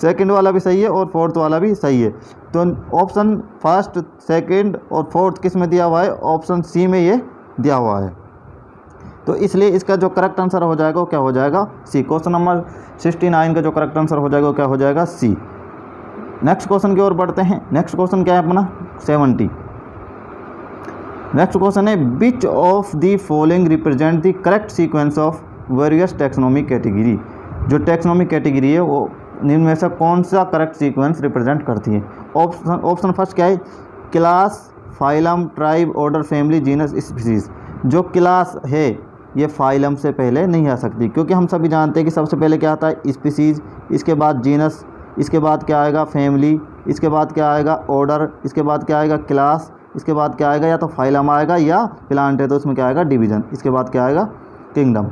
सेकंड वाला भी सही है और फोर्थ वाला भी सही है। तो ऑप्शन फर्स्ट, सेकंड और फोर्थ किस में दिया हुआ है, ऑप्शन सी में ये दिया हुआ है। तो इसलिए इसका जो करेक्ट आंसर हो जाएगा वो क्या हो जाएगा, सी। क्वेश्चन नंबर 69 का जो करेक्ट आंसर हो जाएगा वो क्या हो जाएगा, सी। नेक्स्ट क्वेश्चन की ओर बढ़ते हैं। नेक्स्ट क्वेश्चन क्या है अपना 70। नेक्स्ट क्वेश्चन है which of the following represent the correct sequence of various taxonomic category. जो टैक्सोनॉमिक कैटेगरी है वो निम्न में से कौन सा करेक्ट सीक्वेंस रिप्रेजेंट करती है। ऑप्शन फर्स्ट क्या है, class, phylum, tribe, order, family, genus, species. जो क्लास है ये फाइलम से पहले नहीं आ सकती, क्योंकि हम सभी जानते हैं कि सबसे पहले क्या आता है, स्पीसीज, इसके बाद जीनस, इसके बाद क्या आएगा, फैमिली, इसके बाद क्या आएगा, ऑर्डर, इसके बाद क्या आएगा, क्लास, इसके बाद क्या आएगा, या तो फाइलम आएगा या प्लांट है तो उसमें क्या आएगा, डिवीज़न, इसके बाद क्या आएगा, किंगडम।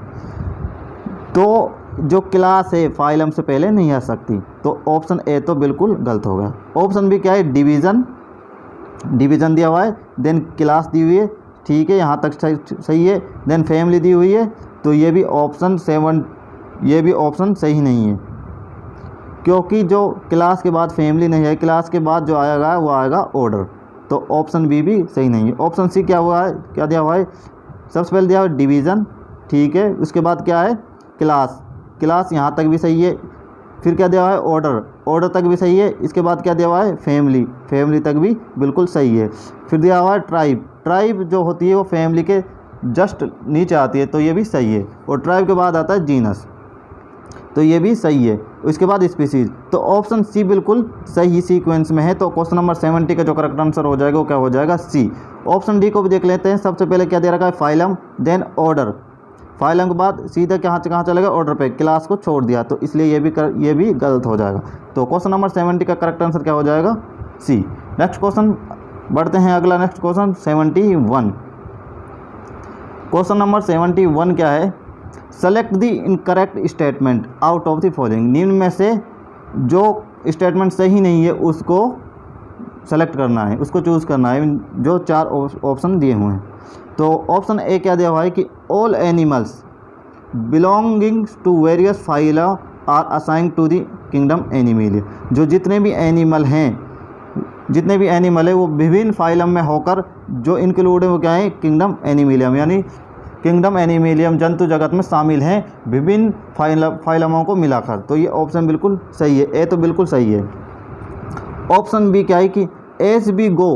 तो जो क्लास है फाइलम से पहले नहीं आ सकती। तो ऑप्शन ए तो बिल्कुल गलत हो गया। ऑप्शन बी क्या है, डिवीज़न, डिवीज़न दिया हुआ है, देन क्लास दी हुई है, ठीक है, यहाँ तक सही है, देन फैमिली दी हुई है। तो ये भी ऑप्शन 7, ये भी ऑप्शन सही नहीं है, क्योंकि जो क्लास के बाद फैमिली नहीं है, क्लास के बाद जो आएगा वो आएगा ऑर्डर। तो ऑप्शन बी भी सही नहीं है। ऑप्शन सी क्या हुआ है, क्या दिया हुआ है, सबसे पहले दिया हुआ है डिवीज़न, ठीक है, उसके बाद क्या है, क्लास, क्लास यहाँ तक भी सही है। फिर क्या दिया हुआ है, ऑर्डर, ऑर्डर तक भी सही है। इसके बाद क्या दिया हुआ है, फैमिली, फैमिली तक भी बिल्कुल सही है। फिर दिया हुआ है ट्राइब, ट्राइब जो होती है वो फैमिली के जस्ट नीचे आती है, तो ये भी सही है। और ट्राइब के बाद आता है जीनस, तो ये भी सही है। उसके बाद स्पीसीज। तो ऑप्शन सी बिल्कुल सही सीक्वेंस में है। तो क्वेश्चन नंबर 70 का जो करेक्ट आंसर हो जाएगा वो क्या हो जाएगा, सी। ऑप्शन डी को भी देख लेते हैं। सबसे पहले क्या दे रखा है, फाइलम, देन ऑर्डर, फाइलम के बाद सीधा कहाँ चलेगा, ऑर्डर पे, क्लास को छोड़ दिया, तो इसलिए ये भी गलत हो जाएगा। तो क्वेश्चन नंबर 70 का करेक्ट आंसर क्या हो जाएगा, सी। नेक्स्ट क्वेश्चन बढ़ते हैं, अगला नेक्स्ट क्वेश्चन 71। क्वेश्चन नंबर 71 क्या है, select the incorrect statement out of the following. निम्न में से जो स्टेटमेंट सही नहीं है उसको सेलेक्ट करना है, उसको चूज़ करना है, जो 4 ऑप्शन दिए हुए हैं। तो ऑप्शन ए क्या दिया हुआ है कि all animals belongings to various phyla are assigned to the kingdom Animalia. जो जितने भी एनिमल हैं, जितने भी एनिमल है वो विभिन्न फाइलम में होकर जो इंक्लूड है वो क्या है, किंगडम एनिमलियम, यानी किंगडम एनिमलियम जंतु जगत में शामिल हैं विभिन्न फाइलमों को मिलाकर। तो ये ऑप्शन बिल्कुल सही है, ए तो बिल्कुल सही है। ऑप्शन बी क्या है कि as we go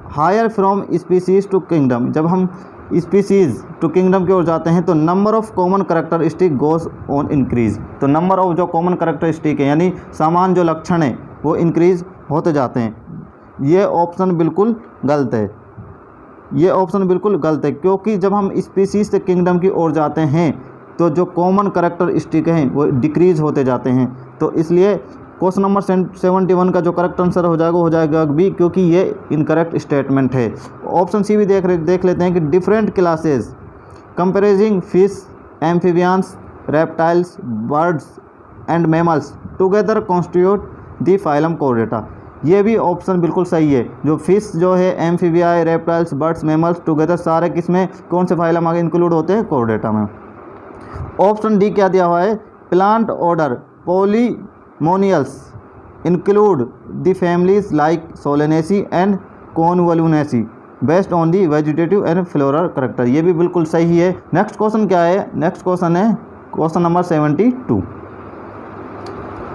higher from species to kingdom. जब हम स्पीसीज टू किंगडम की ओर जाते हैं तो number of common characteristic goes on increase. तो नंबर ऑफ जो कॉमन करेक्टरिस्टिक है यानी समान जो लक्षण है वो इंक्रीज होते जाते हैं। ये ऑप्शन बिल्कुल गलत है, ये ऑप्शन बिल्कुल गलत है, क्योंकि जब हम स्पीसीज से किंगडम की ओर जाते हैं तो जो कॉमन करेक्टरिस्टिक हैं वो डिक्रीज होते जाते हैं। तो इसलिए क्वेश्चन नंबर 71 का जो करेक्ट आंसर हो जाएगा बी, क्योंकि ये इनकरेक्ट स्टेटमेंट है। ऑप्शन सी भी देख लेते हैं कि different classes कंपेरिजिंग fish, amphibians, reptiles, birds and mammals together constitute the phylum Chordata. ये भी ऑप्शन बिल्कुल सही है। जो फिश जो है, amphibia, reptiles, birds, mammals together सारे किसमें कौन से फाइलम आगे इंक्लूड होते हैं? कॉर्डेटा में। ऑप्शन डी क्या दिया हुआ है? Plant order Polemoniales include the families like Solanaceae and Convolvulaceae based on the vegetative and floral character. ये भी बिल्कुल सही है। नेक्स्ट क्वेश्चन क्या है? नेक्स्ट क्वेश्चन है क्वेश्चन नंबर 72।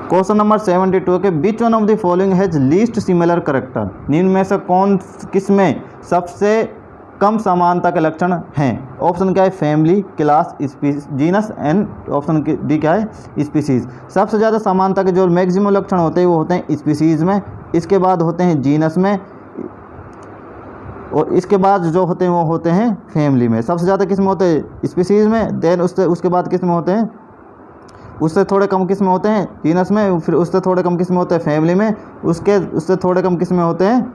क्वेश्चन नंबर 72 के बीच one of the following has least similar character. निम्न में से कौन किसमें सबसे कम समानता के लक्षण हैं? ऑप्शन क्या है? Family, class, genus and option D क्या है? स्पीसीज। सबसे ज़्यादा समानता के जो मैक्सिमम लक्षण होते हैं वो होते हैं स्पीसीज में, इसके बाद होते हैं जीनस में, और इसके बाद जो होते हैं वो होते हैं फैमिली में। सबसे ज़्यादा किस में होते हैं? स्पीसीज में। देन उसके बाद किस में होते हैं? उससे थोड़े कम किस में होते हैं? जीनस में। फिर उससे थोड़े कम किस में होते हैं? फैमिली में। उससे थोड़े कम किस में होते हैं?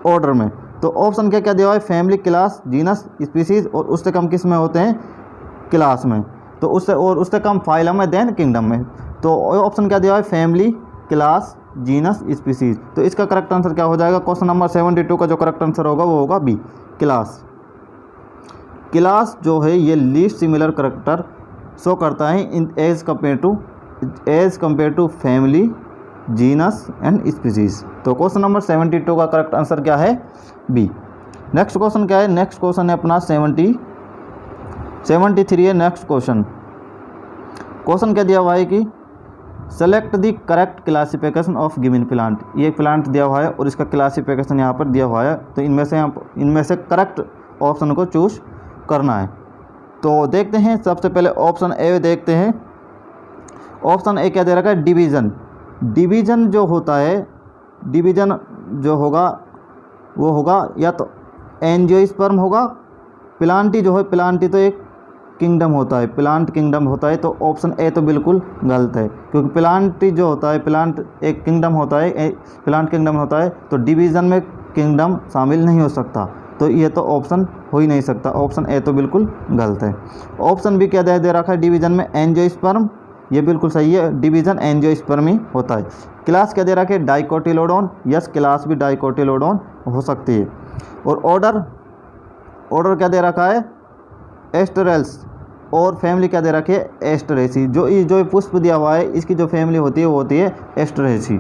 ऑर्डर में। तो ऑप्शन क्या क्या दिया हुआ है? फैमिली, क्लास, जीनस, स्पीसीज, और उससे कम किस में होते हैं? क्लास में। तो उससे कम फाइलम में, देन किंगडम में। तो ऑप्शन क्या दिया हुआ है? Family, class, genus, species. तो इसका करेक्ट आंसर क्या हो जाएगा? क्वेश्चन नंबर 72 का जो करेक्ट आंसर होगा वो होगा बी, क्लास। क्लास जो है ये लीस्ट सिमिलर करेक्टर शो करता है in as compare to family, genus and species. तो क्वेश्चन नंबर 72 का करेक्ट आंसर क्या है? बी। नेक्स्ट क्वेश्चन क्या है? नेक्स्ट क्वेश्चन है अपना 73 है नेक्स्ट क्वेश्चन। क्वेश्चन क्या दिया हुआ है कि select the correct classification of given plant. ये प्लांट दिया हुआ है और इसका क्लासिफिकेशन यहाँ पर दिया हुआ है। तो इनमें से करेक्ट ऑप्शन को चूज करना है। तो देखते हैं, सबसे पहले ऑप्शन ए देखते हैं। ऑप्शन ए क्या दे रखा है? डिवीज़न। डिवीज़न जो होता है, डिवीज़न जो होगा वो होगा या तो एंजियोस्पर्म होगा। प्लांटी जो है, प्लांटी तो एक किंगडम होता है, प्लांट किंगडम होता है। तो ऑप्शन ए तो बिल्कुल गलत है, क्योंकि प्लांटी जो होता है, प्लांट एक किंगडम होता है, प्लांट किंगडम होता है। तो डिवीज़न में किंगडम शामिल नहीं हो सकता। तो ये तो ऑप्शन हो ही नहीं सकता। ऑप्शन ए तो बिल्कुल गलत है। ऑप्शन बी क्या दे रखा है? डिवीज़न में एंजियोस्पर्म। ये बिल्कुल सही है, डिवीज़न एंजियोस्पर्म ही होता है। क्लास क्या दे रखा है? डाइकोटिलोडोन। यस, क्लास भी डाइकोटिलोडोन हो सकती है। और ऑर्डर क्या दे रखा है? एस्टेरेल्स। और फैमिली क्या दे रखी है? एस्टेरेसी। जो पुष्प दिया हुआ है इसकी जो फैमिली होती है वो होती है एस्टेरेसी।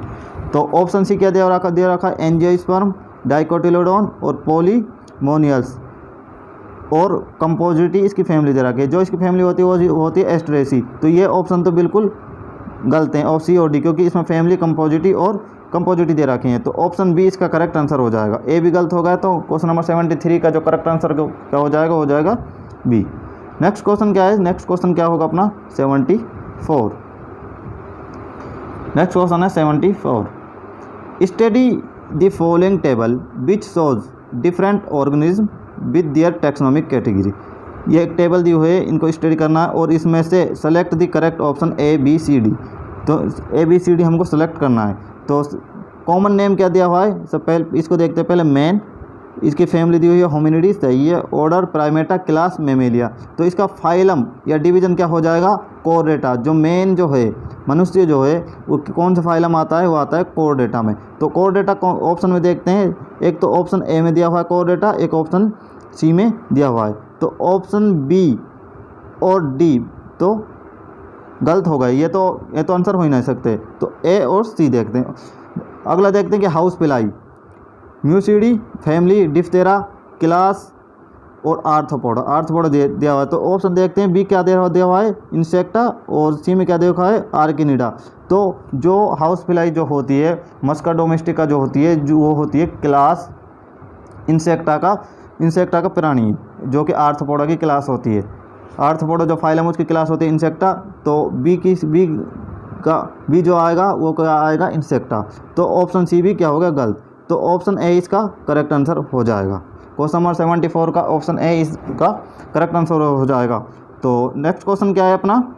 तो ऑप्शन सी क्या दे रखा है? एंजियोस्पर्म, डाइकोटिलोडोन और पॉलीमोनियल्स और कंपोजिटी इसकी फैमिली दे रखी है। जो इसकी फैमिली होती है वो होती है एस्टेरेसी। तो ये ऑप्शन तो बिल्कुल गलत हैं, और सी और डी, क्योंकि इसमें फैमिली, कंपोजिटी दे रखी हैं। तो ऑप्शन बी इसका करेक्ट आंसर हो जाएगा। ए भी गलत हो गया, तो क्वेश्चन नंबर 73 का जो करेक्ट आंसर क्या हो जाएगा बी। नेक्स्ट क्वेश्चन क्या है? नेक्स्ट क्वेश्चन क्या होगा अपना? 74। नेक्स्ट क्वेश्चन है 74। Study the following table which shows different organism with their taxonomic category. ये एक टेबल दी हुई है, इनको स्टडी करना है और इसमें से select the correct option A B C D. तो ए बी सी डी हमको सेलेक्ट करना है। तो कॉमन नेम क्या दिया हुआ है? सब पहले इसको देखते हैं। पहले मैन, इसकी फैमिली दी हुई है होमिनिडीज, सही है। Order Primata, class Mammalia. तो इसका फाइलम या डिवीज़न क्या हो जाएगा? कॉर्डेटा। जो मेन जो है मनुष्य जो है वो कौन सा फाइलम आता है? वो आता है कॉर्डेटा में। तो कॉर्डेटा ऑप्शन में देखते हैं, एक तो ऑप्शन ए में दिया हुआ है कॉर्डेटा, एक ऑप्शन सी में दिया हुआ है। तो ऑप्शन बी और डी तो गलत हो गए, ये तो आंसर हो ही नहीं सकते। तो ए और सी देखते हैं। अगला देखते हैं कि हाउस पिलाई, म्यूसिडी, फैमिली, डिफ्थेरा, क्लास और आर्थ्रोपोडा दिया हुआ है। तो ऑप्शन देखते हैं, बी क्या दिया हुआ है? इंसेक्टा, और सी में क्या देखा है? आर्किनिडा। तो जो हाउस पिलाई जो होती है, मस्का डोमेस्टिका जो होती है, वो होती है क्लास इंसेक्टा का इंसेक्टा का प्राणी है, जो कि आर्थ्रोपोडा की क्लास होती है। आर्थ्रोपोडा जो फाइलम उसकी क्लास होती है इंसेक्टा, तो बी जो आएगा वो क्या आएगा, इंसेक्टा। तो ऑप्शन सी भी क्या होगा, गलत। तो ऑप्शन ए इसका करेक्ट आंसर हो जाएगा। क्वेश्चन नंबर 74 का ऑप्शन ए इसका करेक्ट आंसर हो जाएगा। तो नेक्स्ट क्वेश्चन क्या है अपना,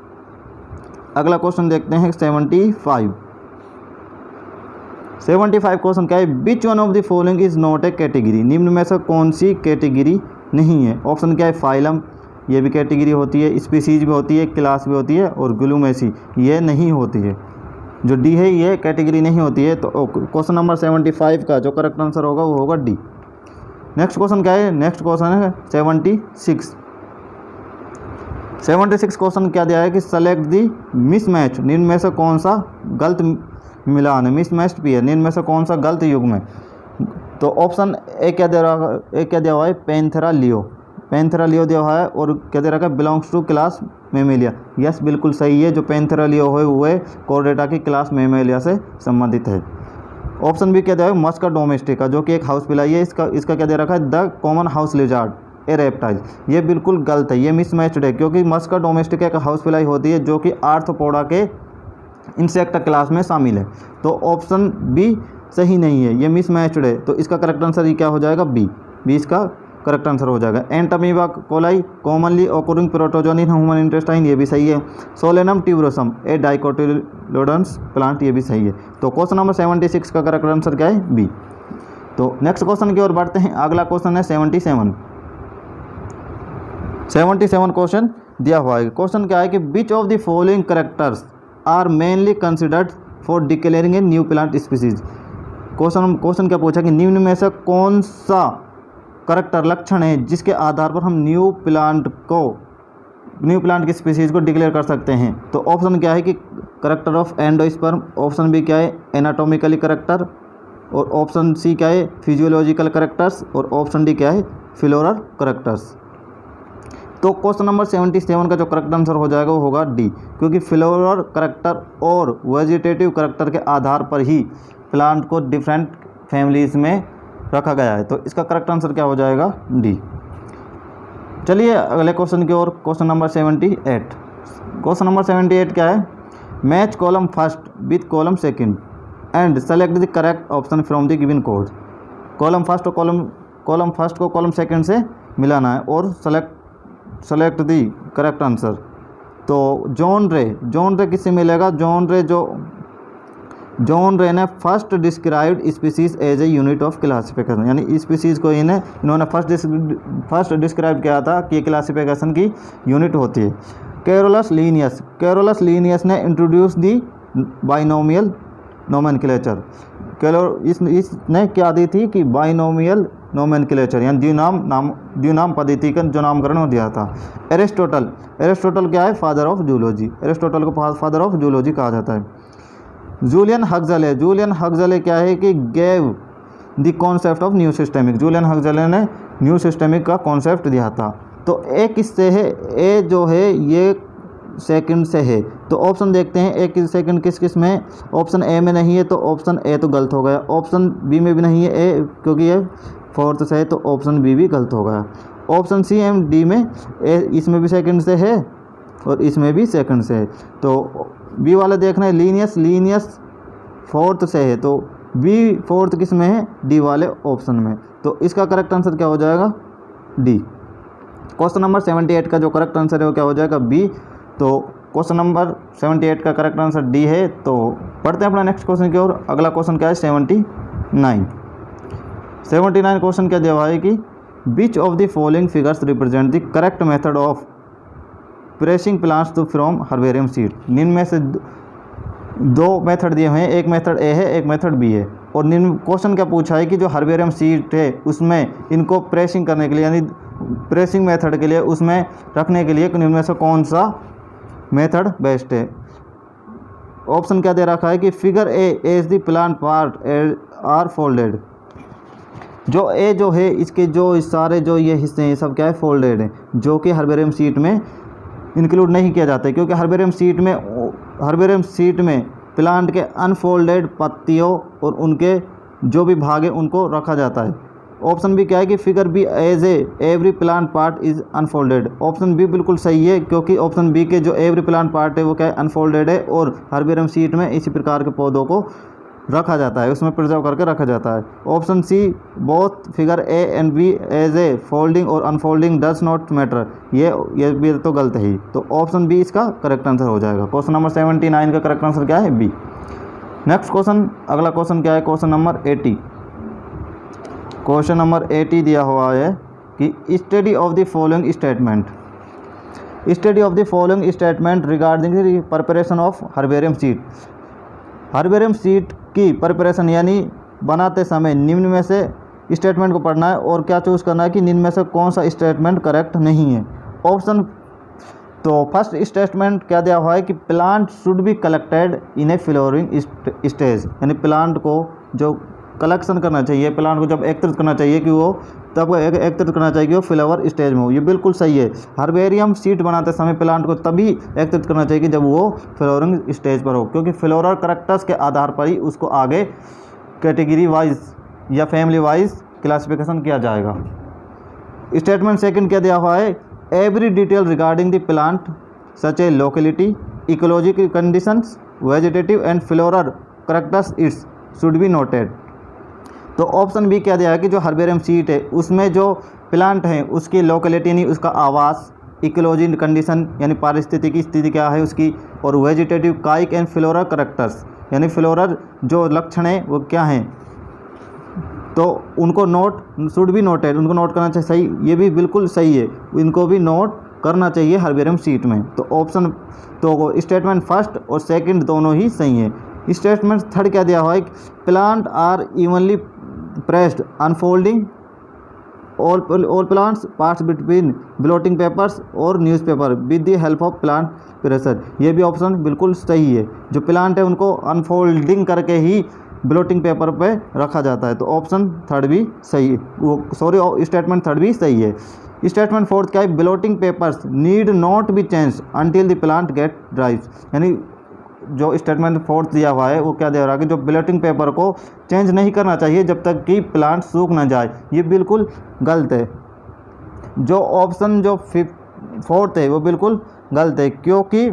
अगला क्वेश्चन देखते हैं 75 क्वेश्चन क्या है, which one of the following is not A category, निम्न में से कौन सी कैटेगरी नहीं है। ऑप्शन क्या है, फाइलम, ये भी कैटेगरी होती है, स्पीसीज भी होती है, क्लास भी होती है, और ग्लूमेसी ये नहीं होती है। जो डी है ये कैटेगरी नहीं होती है। तो क्वेश्चन नंबर 75 का जो करेक्ट आंसर होगा वो होगा डी। नेक्स्ट क्वेश्चन क्या है, नेक्स्ट क्वेश्चन है 76 क्वेश्चन क्या दिया है कि सेलेक्ट दी मिसमैच, निम्न में से कौन सा गलत मिलान है, मिसमैच्ड पेयर, निम्न में से कौन सा गलत युग्म है। तो ऑप्शन ए क्या दिया हुआ है, पैंथेरा लियो दिया हुआ है, और क्या दे रखा है, belongs to class Mammalia. Yes बिल्कुल सही है, जो पैंथेरा लियो है वो कॉर्डेटा की क्लास मेमेलिया से संबंधित है। ऑप्शन बी क्या दिया है, मस्का डोमेस्टिका, जो कि एक हाउस पिलाई है, इसका क्या दे रखा है, the common house lizard A reptile. ये बिल्कुल गलत है, ये मिसमैच्ड है, क्योंकि मस्का डोमेस्टिका एक हाउस पिलाई होती है जो कि आर्थ्रोपोडा के इंसेक्टा क्लास में शामिल है। तो ऑप्शन बी सही नहीं है, ये मिसमैच्ड है। तो इसका करेक्ट आंसर ये क्या हो जाएगा, बी इसका करेक्ट आंसर हो जाएगा। Entamoeba coli commonly occurring protozoan in human intestine, ये भी सही है। सोलेनम ट्यूबरोसम ए डाइकोटिलोडन्स प्लांट, ये भी सही है। तो क्वेश्चन नंबर 76 का करेक्ट आंसर क्या है, बी। तो नेक्स्ट क्वेश्चन की ओर बढ़ते हैं। अगला क्वेश्चन है 77 क्वेश्चन दिया हुआ है। क्वेश्चन क्या है कि which of the following characters are mainly considered for declaring a new plant species. Question क्या पूछा कि निम्न में से कौन सा करेक्टर लक्षण है जिसके आधार पर हम न्यू प्लांट की स्पीसीज को डिक्लेयर कर सकते हैं। तो ऑप्शन क्या है कि character of endosperm, option B क्या है, एनाटॉमिकली करेक्टर, और ऑप्शन सी क्या है, फिजियोलॉजिकल करेक्टर्स, और ऑप्शन डी क्या है, फ्लोरल करेक्टर्स। तो क्वेश्चन नंबर 77 का जो करेक्ट आंसर हो जाएगा वो होगा डी, क्योंकि फ्लोरल करेक्टर और वेजिटेटिव करेक्टर के आधार पर ही प्लांट को डिफरेंट फैमिलीज़ में रखा गया है। तो इसका करेक्ट आंसर क्या हो जाएगा, डी। चलिए अगले क्वेश्चन की ओर, क्वेश्चन नंबर 78। क्वेश्चन नंबर 78 क्या है, match column first with column second and select the correct option from the given code. Column first और कॉलम फर्स्ट को कॉलम सेकंड से मिलाना है और सेलेक्ट दी करेक्ट आंसर। तो जॉन रे किससे मिलेगा, जॉन रे ने first described species as a unit of classification, यानी स्पीसीज को इन्होंने फर्स्ट डिस्क्राइब किया था कि क्लासिफिकेशन की यूनिट होती है। कैरोलस लीनियस ने इंट्रोड्यूस दी बाइनोमियल नोमेनक्लेचर। इसने क्या दी थी कि बाइनोमियल नोमेनक्लेचर, यानी द्विनाम पद्धति का जो नामकरण दिया था। एरिस्टोटल क्या है, फादर ऑफ जूलॉजी, एरिस्टोटल को फादर ऑफ जूलॉजी कहा जाता है। जूलियन हक्सले क्या है कि gave the concept of new systemic, Julian Huxley ने न्यू सिस्टेमिक का कॉन्सेप्ट दिया था। तो ए किससे है, ए जो है ये सेकंड से है। तो ऑप्शन देखते हैं, ए सेकंड किस में, ऑप्शन ए में नहीं है, तो ऑप्शन ए तो गलत हो गया। ऑप्शन बी में भी नहीं है ए, क्योंकि ये फोर्थ से है, तो ऑप्शन बी भी गलत हो गया। ऑप्शन सी एम डी में ए, इसमें भी सेकंड से है और इसमें भी सेकंड से है। तो बी वाला देखना है, लीनियस फोर्थ से है, तो बी फोर्थ किस में है, डी वाले ऑप्शन में। तो इसका करेक्ट आंसर क्या हो जाएगा, डी। क्वेश्चन नंबर 78 का जो करेक्ट आंसर है वो क्या हो जाएगा, बी। तो क्वेश्चन नंबर 78 का करेक्ट आंसर डी है। तो पढ़ते हैं अपना नेक्स्ट क्वेश्चन की ओर। अगला क्वेश्चन क्या है, 79 क्वेश्चन क्या दिया हुआ है कि which of the following figures represent the correct method of pressing plants to from herbarium seed. निम्न में से दो मेथड दिए हुए हैं, एक मेथड ए है, एक मेथड बी है। और निम्न क्वेश्चन क्या पूछा है कि जो हर्बेरियम सीड है उसमें इनको प्रेसिंग करने के लिए, यानी प्रेसिंग मेथड के लिए उसमें रखने के लिए निम्न में से कौन सा मेथड बेस्ट है। ऑप्शन क्या दे रखा है कि figure A as the plant part are folded. जो ए जो है इसके जो सारे जो ये हिस्से हैं सब क्या है, फोल्डेड हैं, जो कि हर्बेरियम सीट में इंक्लूड नहीं किया जाता है, क्योंकि हर्बेरियम सीट में प्लांट के अनफोल्डेड पत्तियों और उनके जो भी भाग है उनको रखा जाता है। ऑप्शन बी क्या है कि figure B as every plant part is unfolded. Option B बिल्कुल सही है, क्योंकि ऑप्शन बी के जो एवरी प्लांट पार्ट है वो क्या है, अनफोल्डेड है, और हर्बेरियम शीट में इसी प्रकार के पौधों को रखा जाता है, उसमें प्रिजर्व करके रखा जाता है। Option C both figure A and B as a folding और अनफोल्डिंग डज नॉट मैटर, ये भी तो गलत है ही। तो ऑप्शन बी इसका करेक्ट आंसर हो जाएगा। क्वेश्चन नंबर 79 का करेक्ट आंसर क्या है, बी। नेक्स्ट क्वेश्चन, अगला क्वेश्चन क्या है, क्वेश्चन नंबर 80। क्वेश्चन नंबर 80 दिया हुआ है कि study of the following statement, study of the following statement regarding the preparation of herbarium seed. Herbarium seed की प्रिपरेशन यानी बनाते समय निम्न में से स्टेटमेंट को पढ़ना है और क्या चूज़ करना है कि निम्न में से कौन सा स्टेटमेंट करेक्ट नहीं है। ऑप्शन, तो फर्स्ट स्टेटमेंट क्या दिया हुआ है कि plant should be collected in A flowering stage, यानी प्लांट को जो कलेक्शन करना चाहिए, प्लांट को जब एकत्रित करना चाहिए कि वो तब एकत्रित करना चाहिए कि वो फ्लावर स्टेज में हो, ये बिल्कुल सही है। हर्बेरियम सीड बनाते समय प्लांट को तभी एकत्रित करना चाहिए कि जब वो फ्लावरिंग स्टेज पर हो, क्योंकि फ्लोरल करैक्टर्स के आधार पर ही उसको आगे कैटेगरी वाइज या फैमिली वाइज क्लासिफिकेशन किया जाएगा। स्टेटमेंट सेकंड क्या दिया हुआ है, every detail regarding the plant such A locality, ecological conditions, vegetative and floral characters it's should be noted. तो ऑप्शन बी क्या दिया है कि जो हर्बेरियम सीट है उसमें जो प्लांट है उसकी लोकेलिटी यानी उसका आवास, इकोलॉजी कंडीशन यानी पारिस्थितिकी स्थिति क्या है उसकी, और वेजिटेटिव काइक एंड फ्लोरल करैक्टर्स यानी फ्लोरल जो लक्षण है वो क्या हैं, तो उनको नोट शुड बी नोटेड, उनको नोट करना चाहिए। सही, ये भी बिल्कुल सही है, इनको भी नोट करना चाहिए हर्बेरियम सीट में। तो ऑप्शन, तो स्टेटमेंट फर्स्ट और सेकंड दोनों ही सही है। स्टेटमेंट थर्ड क्या दिया हुआ है, plant are evenly pressed unfolding all plants parts between blotting papers और newspaper with the help of plant pressure, ये भी ऑप्शन बिल्कुल सही है। जो प्लांट है उनको अनफोल्डिंग करके ही ब्लोटिंग पेपर पे रखा जाता है, तो ऑप्शन थर्ड भी सही है, वो सॉरी स्टेटमेंट थर्ड भी सही है। स्टेटमेंट फोर्थ क्या है, blotting papers need not be change until the plant get dries, यानी जो स्टेटमेंट फोर्थ दिया हुआ है वो क्या दिया रहा है कि जो ब्लोटिंग पेपर को चेंज नहीं करना चाहिए जब तक कि प्लांट सूख ना जाए, ये बिल्कुल गलत है। जो ऑप्शन जो फोर्थ है वो बिल्कुल गलत है, क्योंकि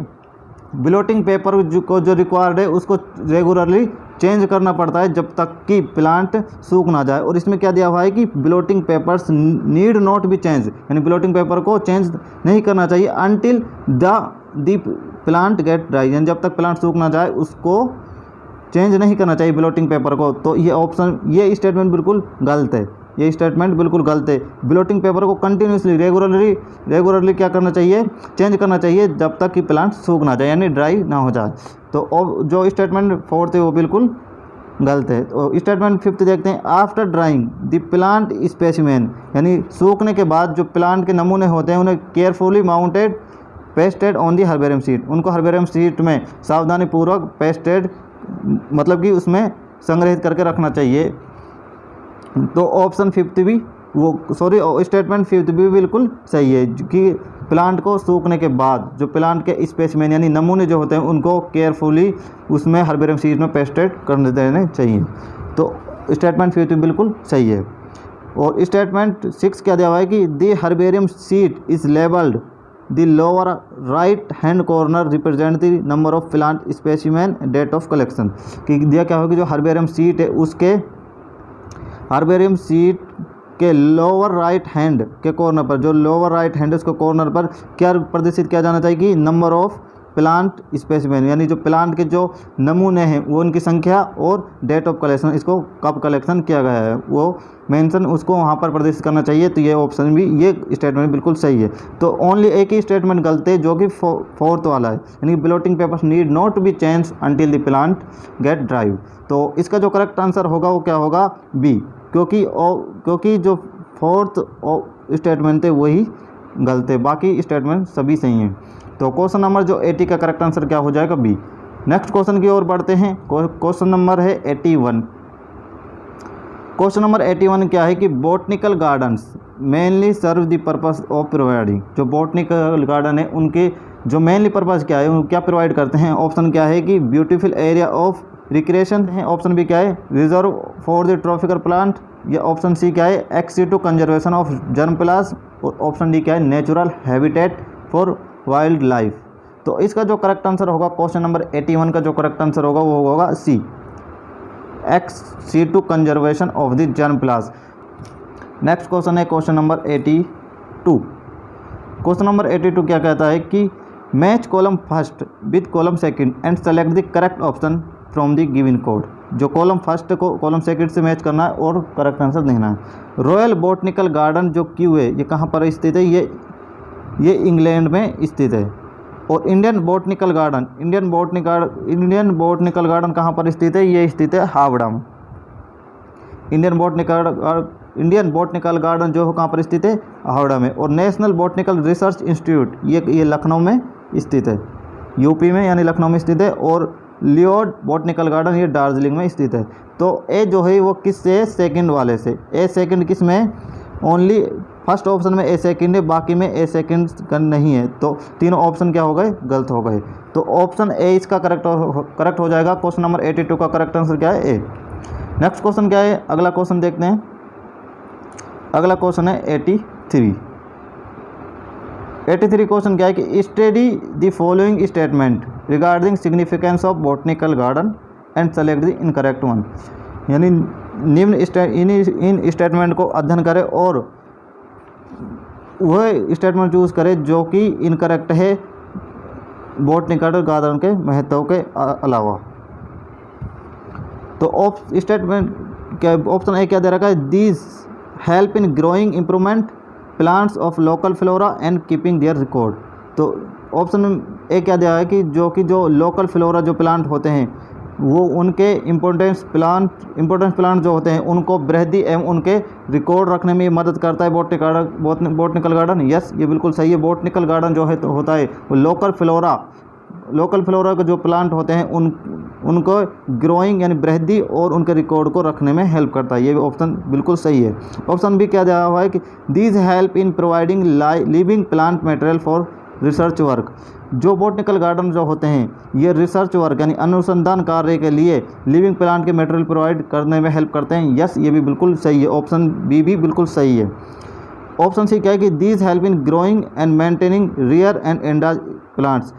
ब्लोटिंग पेपर को जो रिक्वायर्ड है उसको रेगुलरली चेंज करना पड़ता है जब तक कि प्लांट सूख ना जाए। और इसमें क्या दिया हुआ है कि blotting papers need not be change, यानी ब्लोटिंग पेपर को चेंज नहीं करना चाहिए until the plant get dry, यानी जब तक प्लांट सूख ना जाए उसको चेंज नहीं करना चाहिए ब्लोटिंग पेपर को। तो ये ऑप्शन, ये स्टेटमेंट बिल्कुल गलत है, ये स्टेटमेंट बिल्कुल गलत है। ब्लोटिंग पेपर को कंटिन्यूसली रेगुलरली क्या करना चाहिए, चेंज करना चाहिए जब तक कि प्लांट सूख ना जाए, यानी ड्राई ना हो जाए। तो जो स्टेटमेंट फोर्थ है वो बिल्कुल गलत है। तो स्टेटमेंट फिफ्थ देखते हैं, after drawing the plant specimen, यानी सूखने के बाद जो प्लांट के नमूने होते हैं उन्हें carefully mounted pasted on the herbarium seat, उनको हर्बेरियम सीट में सावधानीपूर्वक पेस्टेड मतलब कि उसमें संग्रहित करके रखना चाहिए। तो ऑप्शन फिफ्थ भी स्टेटमेंट फिफ्थ भी बिल्कुल सही है कि प्लांट को सूखने के बाद जो प्लांट के स्पेसिमेन यानी नमूने जो होते हैं उनको केयरफुली उसमें हर्बेरियम सीट में पेस्टेड करने देने चाहिए। तो स्टेटमेंट फिफ्थ बिल्कुल सही है। और स्टेटमेंट सिक्स क्या दिया हुआ है कि the herbarium sheet is labelled the lower right hand corner represent the number of plant specimen date of collection, कि दिया क्या होगा कि जो हर्बेरियम सीट है उसके हर्बेरियम सीट के लोअर राइट हैंड के कॉर्नर पर, जो लोअर राइट हैंड है उसके कॉर्नर पर क्या प्रदर्शित किया जाना चाहिए कि नंबर ऑफ प्लांट स्पेसिमेन, यानी जो प्लांट के जो नमूने हैं वो उनकी संख्या और डेट ऑफ कलेक्शन, इसको कब कलेक्शन किया गया है वो मेंशन उसको वहाँ पर प्रदर्शित करना चाहिए। तो ये ऑप्शन भी, ये स्टेटमेंट बिल्कुल सही है। तो ओनली एक ही स्टेटमेंट गलत है जो कि फोर्थ वाला है, यानी blotting papers need not be change until the plant get dry. तो इसका जो करेक्ट आंसर होगा वो क्या होगा, बी, क्योंकि जो फोर्थ स्टेटमेंट है वही गलत है, बाकी स्टेटमेंट सभी सही हैं। तो क्वेश्चन नंबर जो 80 का करेक्ट आंसर क्या हो जाएगा, बी। नेक्स्ट क्वेश्चन की ओर बढ़ते हैं। क्वेश्चन नंबर है 81। क्वेश्चन नंबर 81 क्या है कि botanical gardens mainly serve the purpose of providing, जो बोटनिकल गार्डन है उनके जो मेनली पर्पस क्या है, वो क्या प्रोवाइड करते हैं। ऑप्शन क्या है कि ब्यूटीफुल एरिया ऑफ रिक्रिएशन है, ऑप्शन बी क्या है reserve for the tropical plant, ये ऑप्शन सी क्या है, ex situ conservation of germplasm, और ऑप्शन डी क्या है, natural habitat for wildlife. तो इसका जो करेक्ट आंसर होगा क्वेश्चन नंबर 81 का जो करेक्ट आंसर होगा वो होगा C, ex situ conservation of the germplasm. Next question है क्वेश्चन नंबर 82। क्वेश्चन नंबर 82 क्या कहता है कि match column first with column second and select the correct option from the given code. जो कॉलम फर्स्ट को कॉलम सेकंड से match करना है और करेक्ट आंसर देना है। रॉयल बॉटनिकल गार्डन जो क्यू है ये कहाँ पर स्थित है, ये इंग्लैंड में स्थित है। और इंडियन बॉटनिकल गार्डन कहाँ पर स्थित है, ये स्थित है हावड़ा में। इंडियन बॉटनिकल गार्डन जो है कहाँ पर स्थित है, हावड़ा में। और नेशनल बॉटनिकल रिसर्च इंस्टीट्यूट ये लखनऊ में स्थित है, यूपी में यानी लखनऊ में स्थित है। और लियोड बॉटनिकल गार्डन ये दार्जिलिंग में स्थित है। तो ए जो है वो किस से, सेकंड वाले से। ए सेकंड किस में, ओनली फर्स्ट ऑप्शन में ए सेकंड है, बाकी में ए सेकंड नहीं है। तो तीनों ऑप्शन क्या हो गए, गलत हो गए। तो ऑप्शन ए इसका करेक्ट हो जाएगा। क्वेश्चन नंबर 82 का करेक्ट आंसर क्या है, ए। नेक्स्ट क्वेश्चन क्या है, अगला क्वेश्चन देखते हैं। अगला क्वेश्चन है 83 क्वेश्चन क्या है कि study the following statement regarding significance of botanical garden and select the incorrect one. यानी इन स्टेटमेंट को अध्ययन करें और वह स्टेटमेंट चूज करें जो कि इनकरेक्ट है बॉटनिकल गार्डन के महत्व के अलावा। तो स्टेटमेंट क्या, ऑप्शन ए क्या दे रखा है, these help in growing improvement plants of local flora and keeping their record. तो ऑप्शन ए क्या दिया है कि जो लोकल फ्लोरा जो प्लांट होते हैं वो उनके इम्पोर्टेंस प्लांट जो होते हैं उनको वृद्धि एवं उनके रिकॉर्ड रखने में मदद करता है बॉटनिकल गार्डन। यस, ये बिल्कुल सही है। बॉटनिकल गार्डन जो है तो होता है वो लोकल फ्लोरा के जो प्लांट होते हैं उनको ग्रोइंग यानी वृद्धि और उनके रिकॉर्ड को रखने में हेल्प करता है। ये ऑप्शन बिल्कुल सही है। ऑप्शन बी क्या दिया हुआ है कि these help in providing living plant material for research work. जो बॉटनिकल गार्डन जो होते हैं ये रिसर्च वर्क यानी अनुसंधान कार्य के लिए लिविंग प्लांट के मटेरियल प्रोवाइड करने में हेल्प करते हैं। यस, ये भी बिल्कुल सही है। ऑप्शन बी भी बिल्कुल सही है। ऑप्शन सी क्या है कि these help in growing and maintaining rare and endangered plants.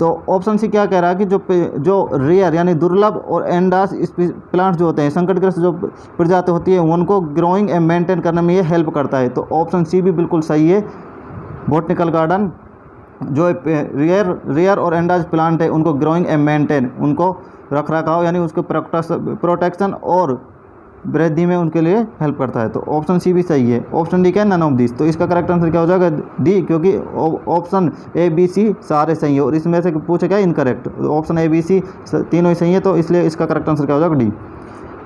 तो ऑप्शन सी क्या कह रहा है कि जो रेयर यानी दुर्लभ और एंडास प्लांट्स जो होते हैं, संकटग्रस्त जो प्रजाति होती है उनको ग्रोइंग एंड मेंटेन करने में ये हेल्प करता है। तो ऑप्शन सी भी बिल्कुल सही है। बॉटनिकल गार्डन जो रेयर और एंडास प्लांट है उनको ग्रोइंग एंड मेंटेन, उनको रख रखाव यानी उसके प्रोटेक्शन और वृद्धि में उनके लिए हेल्प करता है। तो ऑप्शन सी भी सही है। ऑप्शन डी क्या है, नन ऑफ दिस। तो इसका करेक्ट आंसर क्या हो जाएगा, डी, क्योंकि ऑप्शन ए बी सी सारे सही है और इसमें से पूछे क्या incorrect. Option A B C तीनों ही सही है, तो इसलिए इसका करेक्ट आंसर क्या हो जाएगा, डी।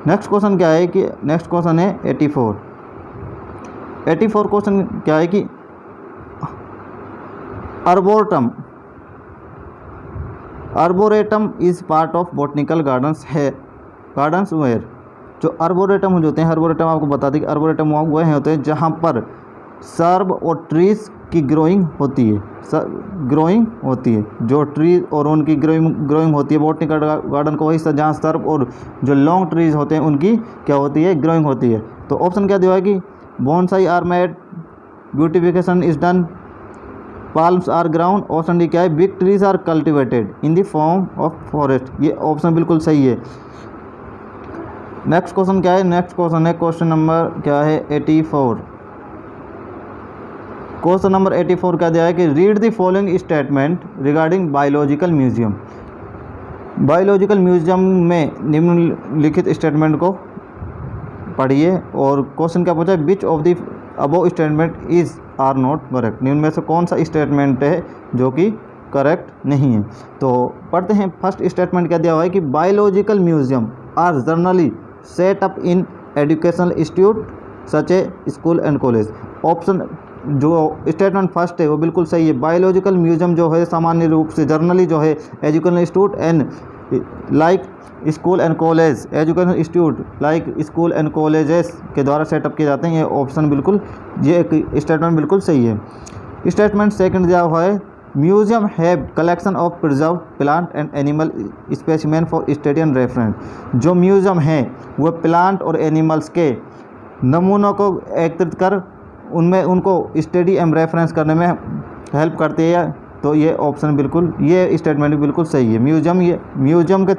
नेक्स्ट क्वेश्चन क्या है कि नेक्स्ट क्वेश्चन है 84 क्वेश्चन क्या है कि arboretum is part of botanical gardens where. जो अर्बोरेटम होते हैं, अर्बोरेटम आपको बता दें कि अर्बोरेटम वह होते हैं जहाँ पर सर्ब और ट्रीज की ग्रोइंग होती है। जो ट्रीज और उनकी ग्रोइंग होती है, बॉटनिकल गार्डन को वही जहाँ सर्ब और जो लॉन्ग ट्रीज होते हैं उनकी क्या होती है, ग्रोइंग होती है। तो ऑप्शन क्या दिया है कि bonsai are made, beautification is done, palms are ground. Option D क्या है, big trees are cultivated in the form of forest. ये ऑप्शन बिल्कुल सही है। नेक्स्ट क्वेश्चन क्या है, नेक्स्ट क्वेश्चन है क्वेश्चन नंबर क्या है 84। क्वेश्चन नंबर 84 क्या दिया है कि read the following statement regarding biological museum. Biological museum में निम्नलिखित स्टेटमेंट को पढ़िए और क्वेश्चन क्या पूछा है, which of the above statement is are not correct. निम्न में से कौन सा स्टेटमेंट है जो कि करेक्ट नहीं है। तो पढ़ते हैं। फर्स्ट स्टेटमेंट क्या दिया हुआ है कि biological museum are generally set up in educational institute such a school and college. Option जो स्टेटमेंट फर्स्ट है वो बिल्कुल सही है। बायोलॉजिकल म्यूजियम जो है सामान्य रूप से जर्नली जो है educational institute and like school and college, educational institute like school and colleges के द्वारा सेटअप किए जाते हैं। ये ऑप्शन बिल्कुल, ये स्टेटमेंट बिल्कुल सही है। स्टेटमेंट सेकंड दिया हुआ है museum have collection of preserve plant and animal specimen for study and reference. जो म्यूजियम है वो प्लांट और एनिमल्स के नमूनों को एकत्रित कर उनमें उनको स्टडी एंड रेफरेंस करने में हेल्प करती है। तो ये ऑप्शन बिल्कुल, ये स्टेटमेंट भी बिल्कुल सही है। म्यूजियम के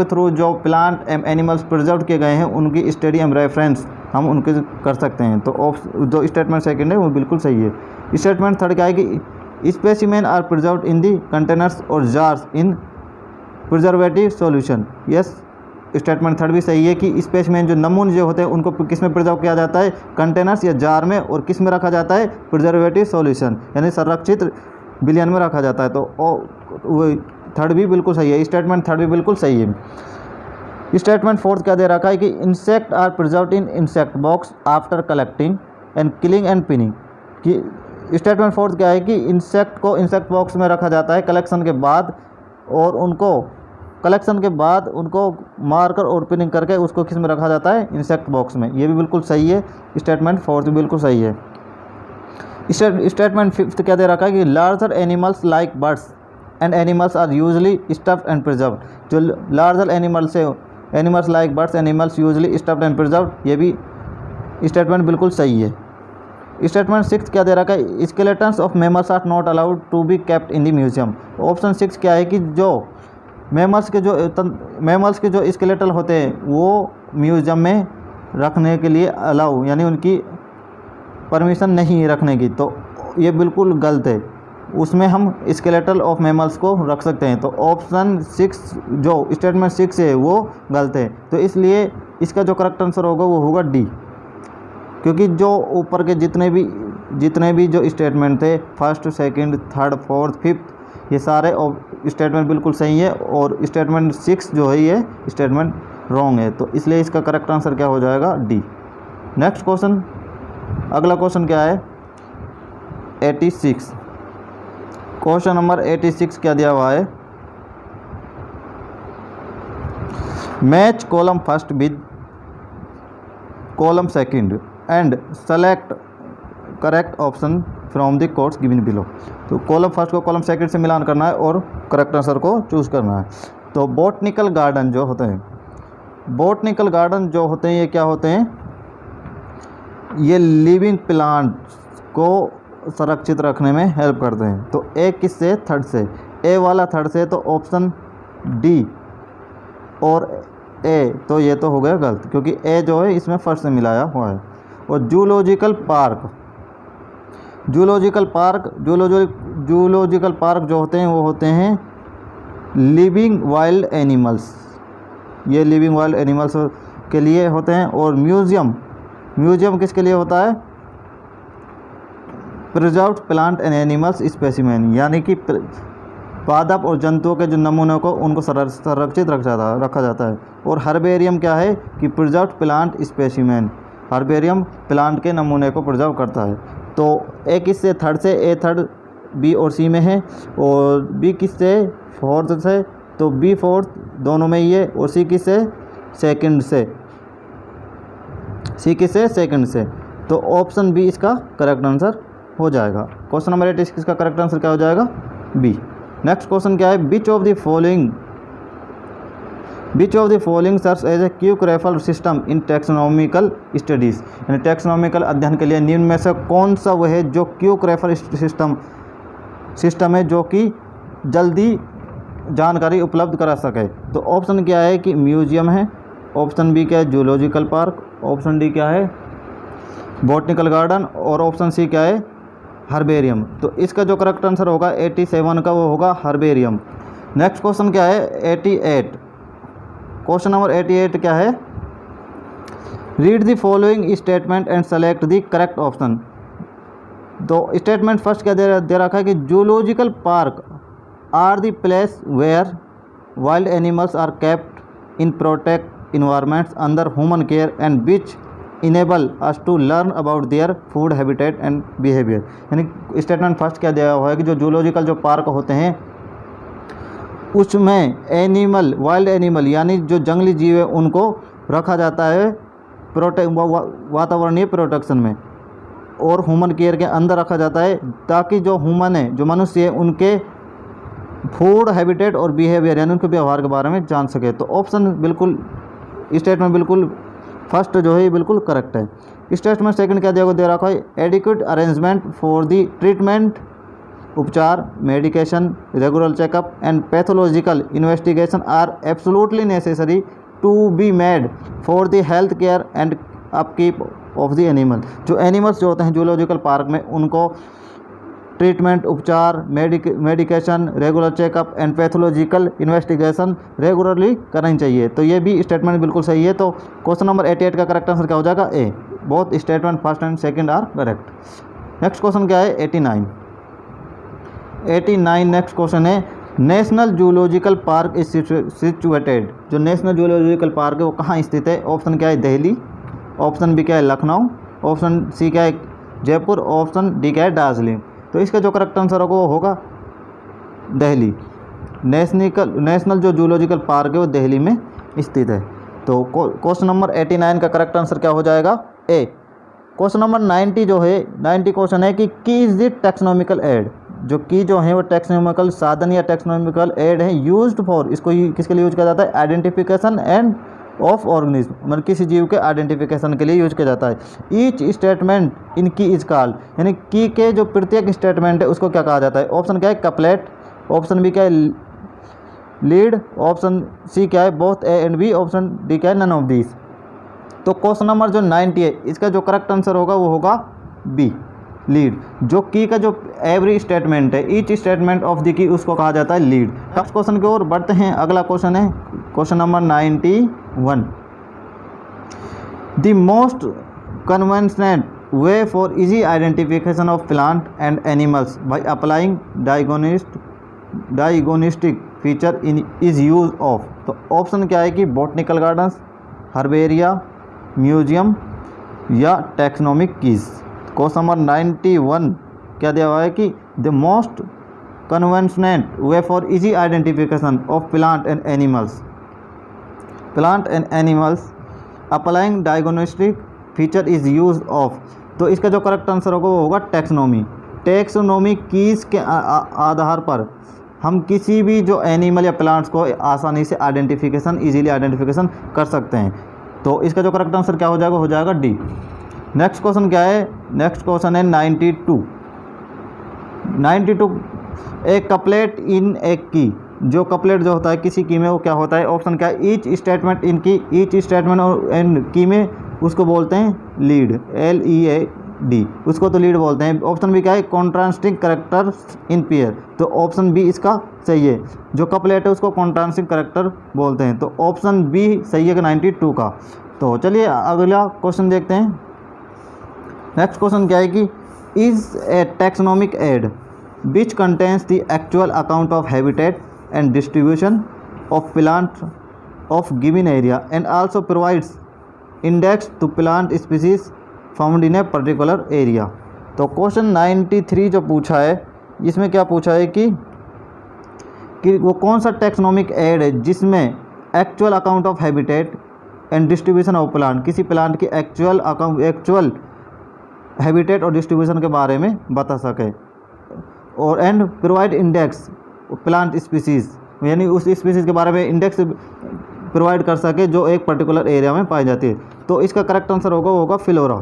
थ्रू जो प्लांट एंड एनिमल्स प्रिजर्व किए गए हैं उनकी स्टडी एंड रेफरेंस हम उनके कर सकते हैं। तो जो स्टेटमेंट सेकंड है वो बिल्कुल सही है। स्टेटमेंट थर्ड क्या है कि specimen are preserved in the containers और jars in preservative solution. Yes, statement third भी सही है कि स्पेसिमेन जो नमूने जो होते हैं उनको किस में प्रिजर्व किया जाता है, कंटेनर्स या जार में, और किस में रखा जाता है, प्रिजर्वेटिव सॉल्यूशन यानी संरक्षित विलयन में रखा जाता है। तो वो थर्ड भी बिल्कुल सही है। स्टेटमेंट थर्ड भी बिल्कुल सही है। स्टेटमेंट फोर्थ क्या दे रखा है कि insect are preserved in insect box after collecting and killing and pinning. कि स्टेटमेंट फोर्थ क्या है कि इंसेक्ट को इंसेक्ट बॉक्स में रखा जाता है कलेक्शन के बाद, और उनको मारकर और पिनिंग करके उसको किस में रखा जाता है, इंसेक्ट बॉक्स में। ये भी बिल्कुल सही है। स्टेटमेंट फोर्थ भी बिल्कुल सही है। स्टेटमेंट फिफ्थ क्या दे रखा है कि larger animals like birds and animals are usually stuffed and preserved. जो लार्जर एनिमल्स है, animals like birds animals usually stuffed and preserved, ये भी स्टेटमेंट बिल्कुल सही है। स्टेटमेंट सिक्स क्या दे रखा है, skeletons of mammals are not allowed to be kept in the museum. Option 6 क्या है कि जो मैमल्स के जो स्केलेटल होते हैं वो म्यूजियम में रखने के लिए अलाउ, यानी उनकी परमिशन नहीं है रखने की। तो ये बिल्कुल गलत है, उसमें हम स्केलेटल ऑफ मैमल्स को रख सकते हैं। तो ऑप्शन 6 जो स्टेटमेंट 6 है वो गलत है। तो इसलिए इसका जो करेक्ट आंसर होगा वो होगा डी, क्योंकि जो ऊपर के जितने भी जो स्टेटमेंट थे, first, second, third, fourth, fifth, ये सारे स्टेटमेंट बिल्कुल सही है, और स्टेटमेंट 6 जो है ये स्टेटमेंट रॉन्ग है। तो इसलिए इसका करेक्ट आंसर क्या हो जाएगा, डी। नेक्स्ट क्वेश्चन, अगला क्वेश्चन क्या है, 86। क्वेश्चन नंबर 86 क्या दिया हुआ है, match column first with column second and select correct option from the codes given below. तो कॉलम फर्स्ट को कॉलम सेकंड से मिलान करना है और करेक्ट आंसर को चूज़ करना है। तो बॉटनिकल गार्डन जो होते हैं ये क्या होते हैं, ये लिविंग प्लांट्स को संरक्षित रखने में हेल्प करते हैं। तो ए किससे, थर्ड से, ए वाला थर्ड से, तो ऑप्शन डी और ए, तो ये तो हो गया गलत, क्योंकि ए जो है इसमें फर्स्ट से मिलाया हुआ है। और जूलॉजिकल पार्क जो होते हैं वो होते हैं लिविंग वाइल्ड एनिमल्स, ये लिविंग वाइल्ड एनिमल्स के लिए होते हैं। और म्यूजियम किसके लिए होता है, preserved plant and animals specimen, यानी कि पादप और जंतुओं के जो नमूनों को उनको संरक्षित रखा जाता है। और हर्बेरियम क्या है कि preserved plant specimen, herbarium plant के नमूने को प्रिजर्व करता है। तो ए किससे, थर्ड से, ए थर्ड, बी और सी में है, और बी किससे, फोर्थ से, तो बी फोर्थ दोनों में ही है। और सी किससे, सेकंड से, तो ऑप्शन बी इसका करेक्ट आंसर हो जाएगा। क्वेश्चन नंबर 86 का करेक्ट आंसर क्या हो जाएगा, बी। नेक्स्ट क्वेश्चन क्या है, which of the following serves as a quick referral system in taxonomical studies. यानी टैक्सोनॉमिकल अध्ययन के लिए निम्न में से कौन सा वह है जो क्विक रेफरल सिस्टम है जो कि जल्दी जानकारी उपलब्ध करा सके। तो ऑप्शन क्या है कि म्यूजियम है, ऑप्शन बी क्या है, जूलॉजिकल पार्क, ऑप्शन डी क्या है, बॉटनिकल गार्डन, और ऑप्शन सी क्या है, हर्बेरियम। तो इसका जो करेक्ट आंसर होगा 87 का वो होगा हर्बेरियम। नेक्स्ट क्वेश्चन क्या है, 88। क्वेश्चन नंबर 88 क्या है, read the following statement and select the correct option. तो स्टेटमेंट फर्स्ट क्या दे रखा है कि zoological park are the place where wild animals are kept in protect environments under human care and which enable us to learn about their food habitat and behaviour. यानी statement first क्या दिया हुआ है कि जो जूलॉजिकल जो park होते हैं उसमें वाइल्ड एनिमल यानी जो जंगली जीव है उनको रखा जाता है वातावरणीय प्रोटेक्शन में, और ह्यूमन केयर के अंदर रखा जाता है, ताकि जो ह्यूमन है, जो मनुष्य है, उनके फूड हैबिटेट और बिहेवियर यानी उनके व्यवहार के बारे में जान सके। तो ऑप्शन बिल्कुल स्टेटमेंट बिल्कुल फर्स्ट जो है ये बिल्कुल करेक्ट है। स्टेटमेंट सेकंड क्या दिया दे रखा है, adequate arrangement for the treatment, उपचार, medication, regular checkup and pathological investigation are absolutely necessary to be made for the health care and upkeep of the animal. जो एनिमल्स जो होते हैं जूलॉजिकल पार्क में, उनको ट्रीटमेंट, उपचार, medication, regular checkup and pathological investigation regularly करनी चाहिए। तो ये भी स्टेटमेंट बिल्कुल सही है। तो क्वेश्चन नंबर 88 का करेक्ट आंसर क्या हो जाएगा, A. Both statement first and second are correct. Next question क्या है, 89 नेक्स्ट क्वेश्चन है, national zoological park is situated. जो नेशनल जूलॉजिकल पार्क है वो कहाँ स्थित है? ऑप्शन क्या है, दिल्ली, ऑप्शन बी क्या है, लखनऊ, ऑप्शन सी क्या है, जयपुर, ऑप्शन डी क्या है, दार्जिलिंग। तो इसका जो करेक्ट आंसर होगा वो होगा दिल्ली। नेशनल जो जूलॉजिकल पार्क है वो दिल्ली में स्थित है। तो क्वेश्चन नंबर 89 का करेक्ट आंसर क्या हो जाएगा, ए। क्वेश्चन नंबर 90 जो है, 90 क्वेश्चन है कि इज द टैक्सोनॉमिकल एड। जो की जो है वो टैक्सोनॉमिकल साधन या टैक्सोनॉमिकल एड है यूज्ड फॉर, इसको किसके लिए यूज किया जाता है, आइडेंटिफिकेशन एंड ऑफ ऑर्गेनिज्म, मतलब किसी जीव के आइडेंटिफिकेशन के लिए यूज किया जाता है। ईच स्टेटमेंट इन की इज कॉल्ड, यानी की के जो प्रत्येक स्टेटमेंट है उसको क्या कहा जाता है? ऑप्शन क्या है, कपलेट, ऑप्शन बी क्या है, लीड, ऑप्शन सी क्या है, both A and B, option D क्या है, नन ऑफ दीज। तो क्वेश्चन नंबर जो 90 है इसका जो करेक्ट आंसर होगा वो होगा बी, लीड। जो की का जो एवरी स्टेटमेंट है, each statement of the key, उसको कहा जाता है लीड। नेक्स्ट क्वेश्चन की ओर बढ़ते हैं। अगला क्वेश्चन है question number 91, the most conventional way for easy identification of plant and animals by applying diagnostic feature in is use of. तो ऑप्शन क्या है कि बॉटनिकल गार्डन्स, हर्बेरिया, म्यूजियम या टैक्सोनॉमिक कीज। क्वेश्चन नंबर 91 क्या दिया हुआ है कि the most conventional way for easy identification of plant and animals applying diagnostic feature is use of. तो इसका जो करेक्ट आंसर होगा वो होगा टैक्सोनॉमी। टैक्सोनॉमी कीज के आधार पर हम किसी भी जो एनिमल या प्लांट्स को आसानी से इजीली आइडेंटिफिकेशन कर सकते हैं। तो इसका जो करेक्ट आंसर क्या हो जाएगा डी। नेक्स्ट क्वेश्चन क्या है, नेक्स्ट क्वेश्चन है 92 ए कपलेट इन ए की। जो कपलेट जो होता है किसी की में वो क्या होता है? ऑप्शन क्या है, ईच स्टेटमेंट इन की, ईच स्टेटमेंट और एंड की में उसको बोलते हैं लीड, LEAD, उसको तो लीड बोलते हैं। ऑप्शन बी क्या है, कॉन्ट्रास्टिंग कैरेक्टर्स इन पेयर। तो ऑप्शन बी इसका सही है। जो कपलेट है उसको कॉन्ट्रास्टिंग कैरेक्टर बोलते हैं। तो ऑप्शन बी सही है 92 का। तो चलिए अगला क्वेश्चन देखते हैं। नेक्स्ट क्वेश्चन क्या है कि is a taxonomic aid which contains the actual account of habitat and distribution of plant of given area and also provides index to plant species found in a particular area. तो question 93 जो पूछा है इसमें क्या पूछा है कि वो कौन सा टैक्सोनॉमिक एड है जिसमें actual account of habitat and distribution of plant, किसी प्लांट की एक्चुअल हैबिटेट और डिस्ट्रीब्यूशन के बारे में बता सके, और and provide index plant species, यानी उस स्पीसीज़ के बारे में इंडेक्स प्रोवाइड कर सके जो एक पर्टिकुलर एरिया में पाई जाती है। तो इसका करेक्ट आंसर होगा फिलोरा।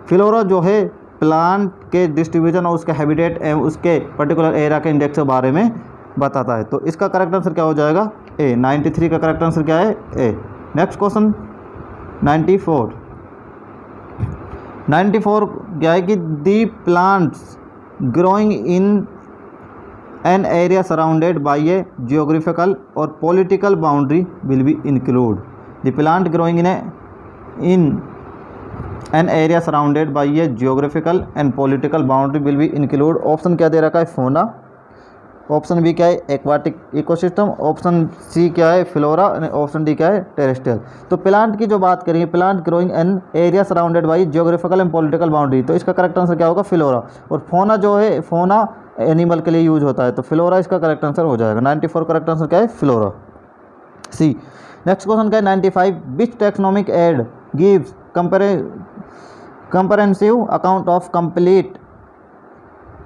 फिलोरा जो है प्लांट के डिस्ट्रीब्यूशन और उसके हैबिटेट एवं उसके पर्टिकुलर एरिया के इंडेक्स के बारे में बताता है। तो इसका करेक्ट आंसर क्या हो जाएगा, ए। 93 का करेक्ट आंसर क्या है, ए। नेक्स्ट क्वेश्चन 94 क्या है कि the plants growing in an area surrounded by a geographical और political boundary will be include. The plant growing in an area surrounded by a geographical and political boundary will be include. Option क्या दे रखा है, फोना, option B क्या है, aquatic ecosystem, option C क्या है, फ्लोरा, ऑप्शन डी क्या है, टेरेस्ट्रियल। तो प्लांट की जो बात करेंगे, plant growing N area surrounded by geographical and political boundary, तो इसका करेक्ट आंसर क्या होगा, फ्लोरा। और फोना जो है, फोना एनिमल के लिए यूज होता है, तो फ्लोरा इसका करेक्ट आंसर हो जाएगा। 94 करेक्ट आंसर क्या है, फ्लोरा, सी। नेक्स्ट क्वेश्चन क्या है 95 which taxonomic aid gives comprehensive account of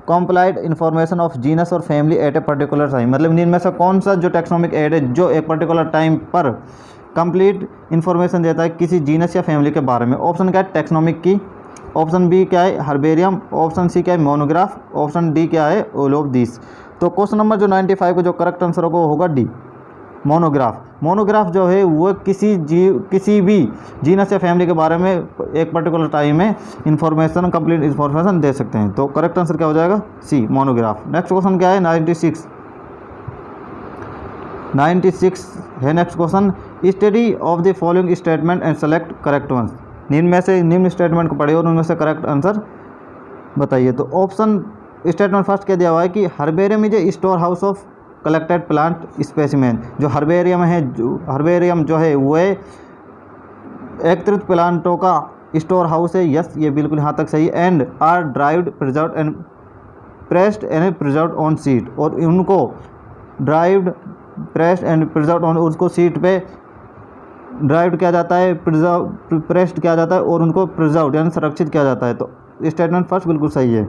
compiled information of genus और family at a particular time, मतलब इनमें से कौन सा जो टैक्सोनॉमिक एड है जो एक पर्टिकुलर टाइम पर कंप्लीट इन्फॉर्मेशन देता है किसी जीनस या फैमिली के बारे में। ऑप्शन क्या है, टैक्सोनॉमिक की, ऑप्शन बी क्या है, हर्बेरियम, ऑप्शन सी क्या है, मोनोग्राफ, ऑप्शन डी क्या है, ऑल ऑफ दिस। तो क्वेश्चन नंबर जो 95 का जो करेक्ट आंसर होगा वो होगा डी, मोनोग्राफ। मोनोग्राफ जो है वो किसी भी जीनस या फैमिली के बारे में एक पर्टिकुलर टाइम में इंफॉर्मेशन, कंप्लीट इंफॉर्मेशन दे सकते हैं। तो करेक्ट आंसर क्या हो जाएगा, सी, मोनोग्राफ। नेक्स्ट क्वेश्चन क्या है, 96 है next question. Study of the following statement and select correct ones. निम्न स्टेटमेंट को पढ़िए और उनमें से करेक्ट आंसर बताइए। तो ऑप्शन स्टेटमेंट फर्स्ट क्या दिया हुआ है कि herbarium is a store house of collected plant specimen. जो हर्बेरियम है, हर्बेरियम जो है वो एकत्रित प्लांटों का स्टोर हाउस है। यस, ये बिल्कुल यहाँ तक सही है। And are dried, preserved and pressed and preserved on sheet, और उनको dried, pressed and preserved on, उसको सीट पे ड्राइव्ड किया जाता है, प्रेस्ड किया जाता है और उनको प्रिजर्व्ड यानी संरक्षित किया जाता है। तो स्टेटमेंट फर्स्ट बिल्कुल सही है।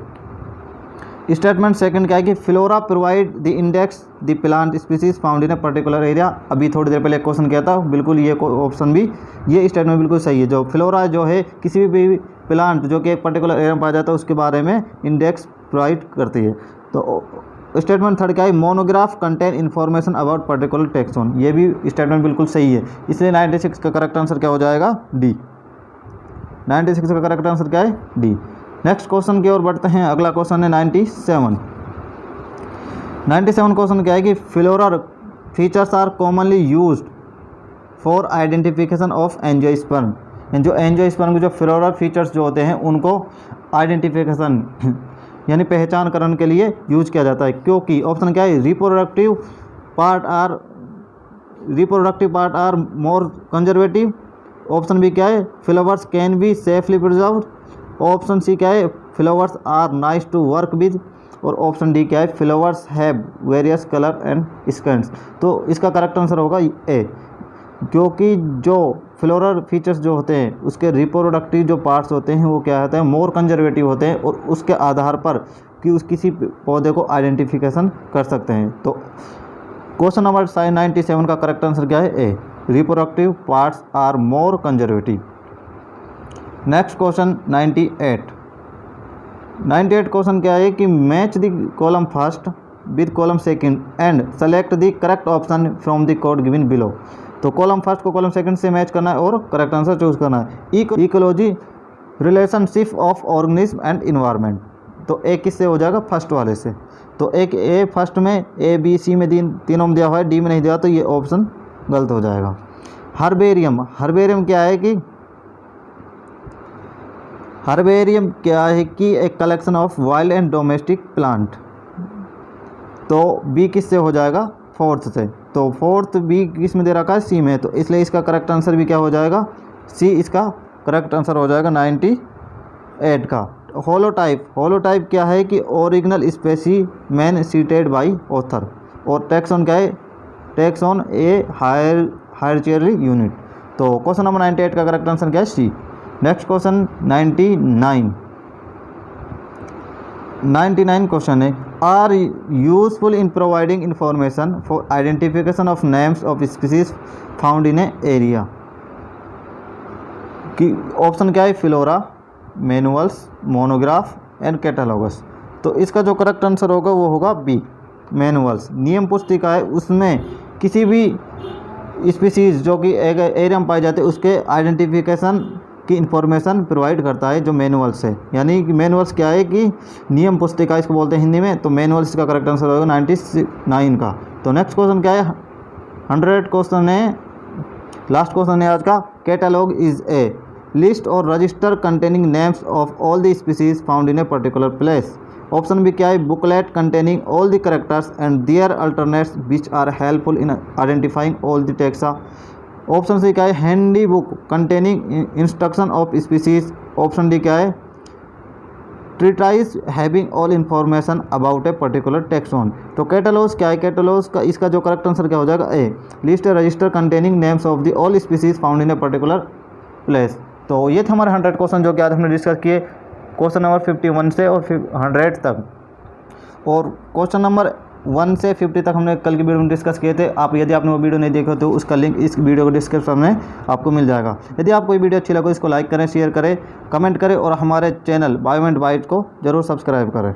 स्टेटमेंट सेकंड क्या है कि flora provide the index the plant species found in a particular area. अभी थोड़ी देर पहले एक क्वेश्चन किया था, बिल्कुल ये ऑप्शन भी, ये स्टेटमेंट बिल्कुल सही है। जो फ्लोरा जो है किसी भी प्लांट जो कि एक पर्टिकुलर एरिया में पाया जाता है उसके बारे में इंडेक्स प्रोवाइड करती है। तो स्टेटमेंट थर्ड क्या है, monograph contain information about particular taxon. ये भी स्टेटमेंट बिल्कुल सही है, इसलिए 96 का करेक्ट आंसर क्या हो जाएगा, डी। 96 का करेक्ट आंसर क्या है, डी। नेक्स्ट क्वेश्चन की ओर बढ़ते हैं। अगला क्वेश्चन है 97 क्वेश्चन क्या है कि floral features are commonly used for identification of angiosperm. जो एंजियोस्पर्म के जो फ्लोरल फीचर्स जो होते हैं उनको आइडेंटिफिकेशन यानी पहचानकरण के लिए यूज किया जाता है, क्योंकि ऑप्शन क्या है, reproductive part are more conservative. Option B क्या है, flowers can be safely preserved. Option C क्या है, flowers are nice to work with. और ऑप्शन डी क्या है, flowers have various colour and scents. तो इसका करेक्ट आंसर होगा ए, क्योंकि जो फ्लोरल फीचर्स जो होते हैं उसके रिप्रोडक्टिव जो पार्ट्स होते हैं वो क्या होते हैं, मोर कंजर्वेटिव होते हैं और उसके आधार पर कि उस किसी पौधे को आइडेंटिफिकेशन कर सकते हैं। तो क्वेश्चन नंबर 97 का करेक्ट आंसर क्या है, A, reproductive parts are more conservative. Next question 98 question क्या है कि match the column first with column second and select the correct option from the code given below. तो कॉलम फर्स्ट को column second से match करना है और correct answer choose करना है। Ecology relationship of organism and environment. तो A किससे हो जाएगा, फर्स्ट वाले से। तो एक ए फर्स्ट में, ए बी सी में तीनों में दिया हुआ है, डी में नहीं दिया, तो ये ऑप्शन गलत हो जाएगा। हर्बेरियम क्या है कि एक collection of wild and domestic plant. तो बी किससे हो जाएगा, फोर्थ से। तो फोर्थ बी किस में दे रखा है, सी में, तो इसलिए इसका करेक्ट आंसर भी क्या हो जाएगा, सी इसका करेक्ट आंसर हो जाएगा 98 का। होलोटाइप क्या है कि original specimen cited by author. और टैक्सॉन क्या है, टैक्सॉन ए हायरचियरली यूनिट। तो क्वेश्चन नंबर 98 का करेक्ट आंसर क्या है, सी। नेक्स्ट क्वेश्चन 99 क्वेश्चन है, are useful in providing information for identification of names of species found in a area. कि option क्या है, flora, manuals, monograph and catalogues. तो इसका जो करेक्ट आंसर होगा वो होगा बी, मैनुअल्स। नियम पुस्तिका है, उसमें किसी भी स्पीसीज जो कि एरिया में पाई जाती है उसके आइडेंटिफिकेशन की इंफॉर्मेशन प्रोवाइड करता है जो मैनुअल्स है। यानी कि मैनुअल्स क्या है कि नियम पुस्तिका इसको बोलते हैं हिंदी में। तो मैनुअल्स का करेक्ट आंसर होगा 99 का। तो नेक्स्ट क्वेश्चन क्या है, 100 क्वेश्चन है, लास्ट क्वेश्चन है आज का। कैटलॉग इज ए लिस्ट और register containing names of all the species found in a particular place. Option भी क्या है, booklet containing all the characters and their alternates which are helpful in identifying all the taxa. Option C क्या है, handy book containing instruction of species. Option D क्या है, treatise having all information about a particular taxon. तो catalogues क्या है, catalogues का इसका जो करेक्ट आंसर क्या हो जाएगा, A, list register containing names of the all species found in a particular place. तो ये थे हमारे 100 क्वेश्चन जो कि आज हमने डिस्कस किए क्वेश्चन नंबर 51 से और 100 तक, और क्वेश्चन नंबर 1 से 50 तक हमने कल की वीडियो में डिस्कस किए थे। आप यदि आपने वो वीडियो नहीं देखा तो उसका लिंक इस वीडियो को डिस्क्रिप्शन में आपको मिल जाएगा। यदि आपको ये वीडियो अच्छी लगे इसको लाइक करें, शेयर करें, कमेंट करें और हमारे चैनल बायो एंड बाइट को ज़रूर सब्सक्राइब करें।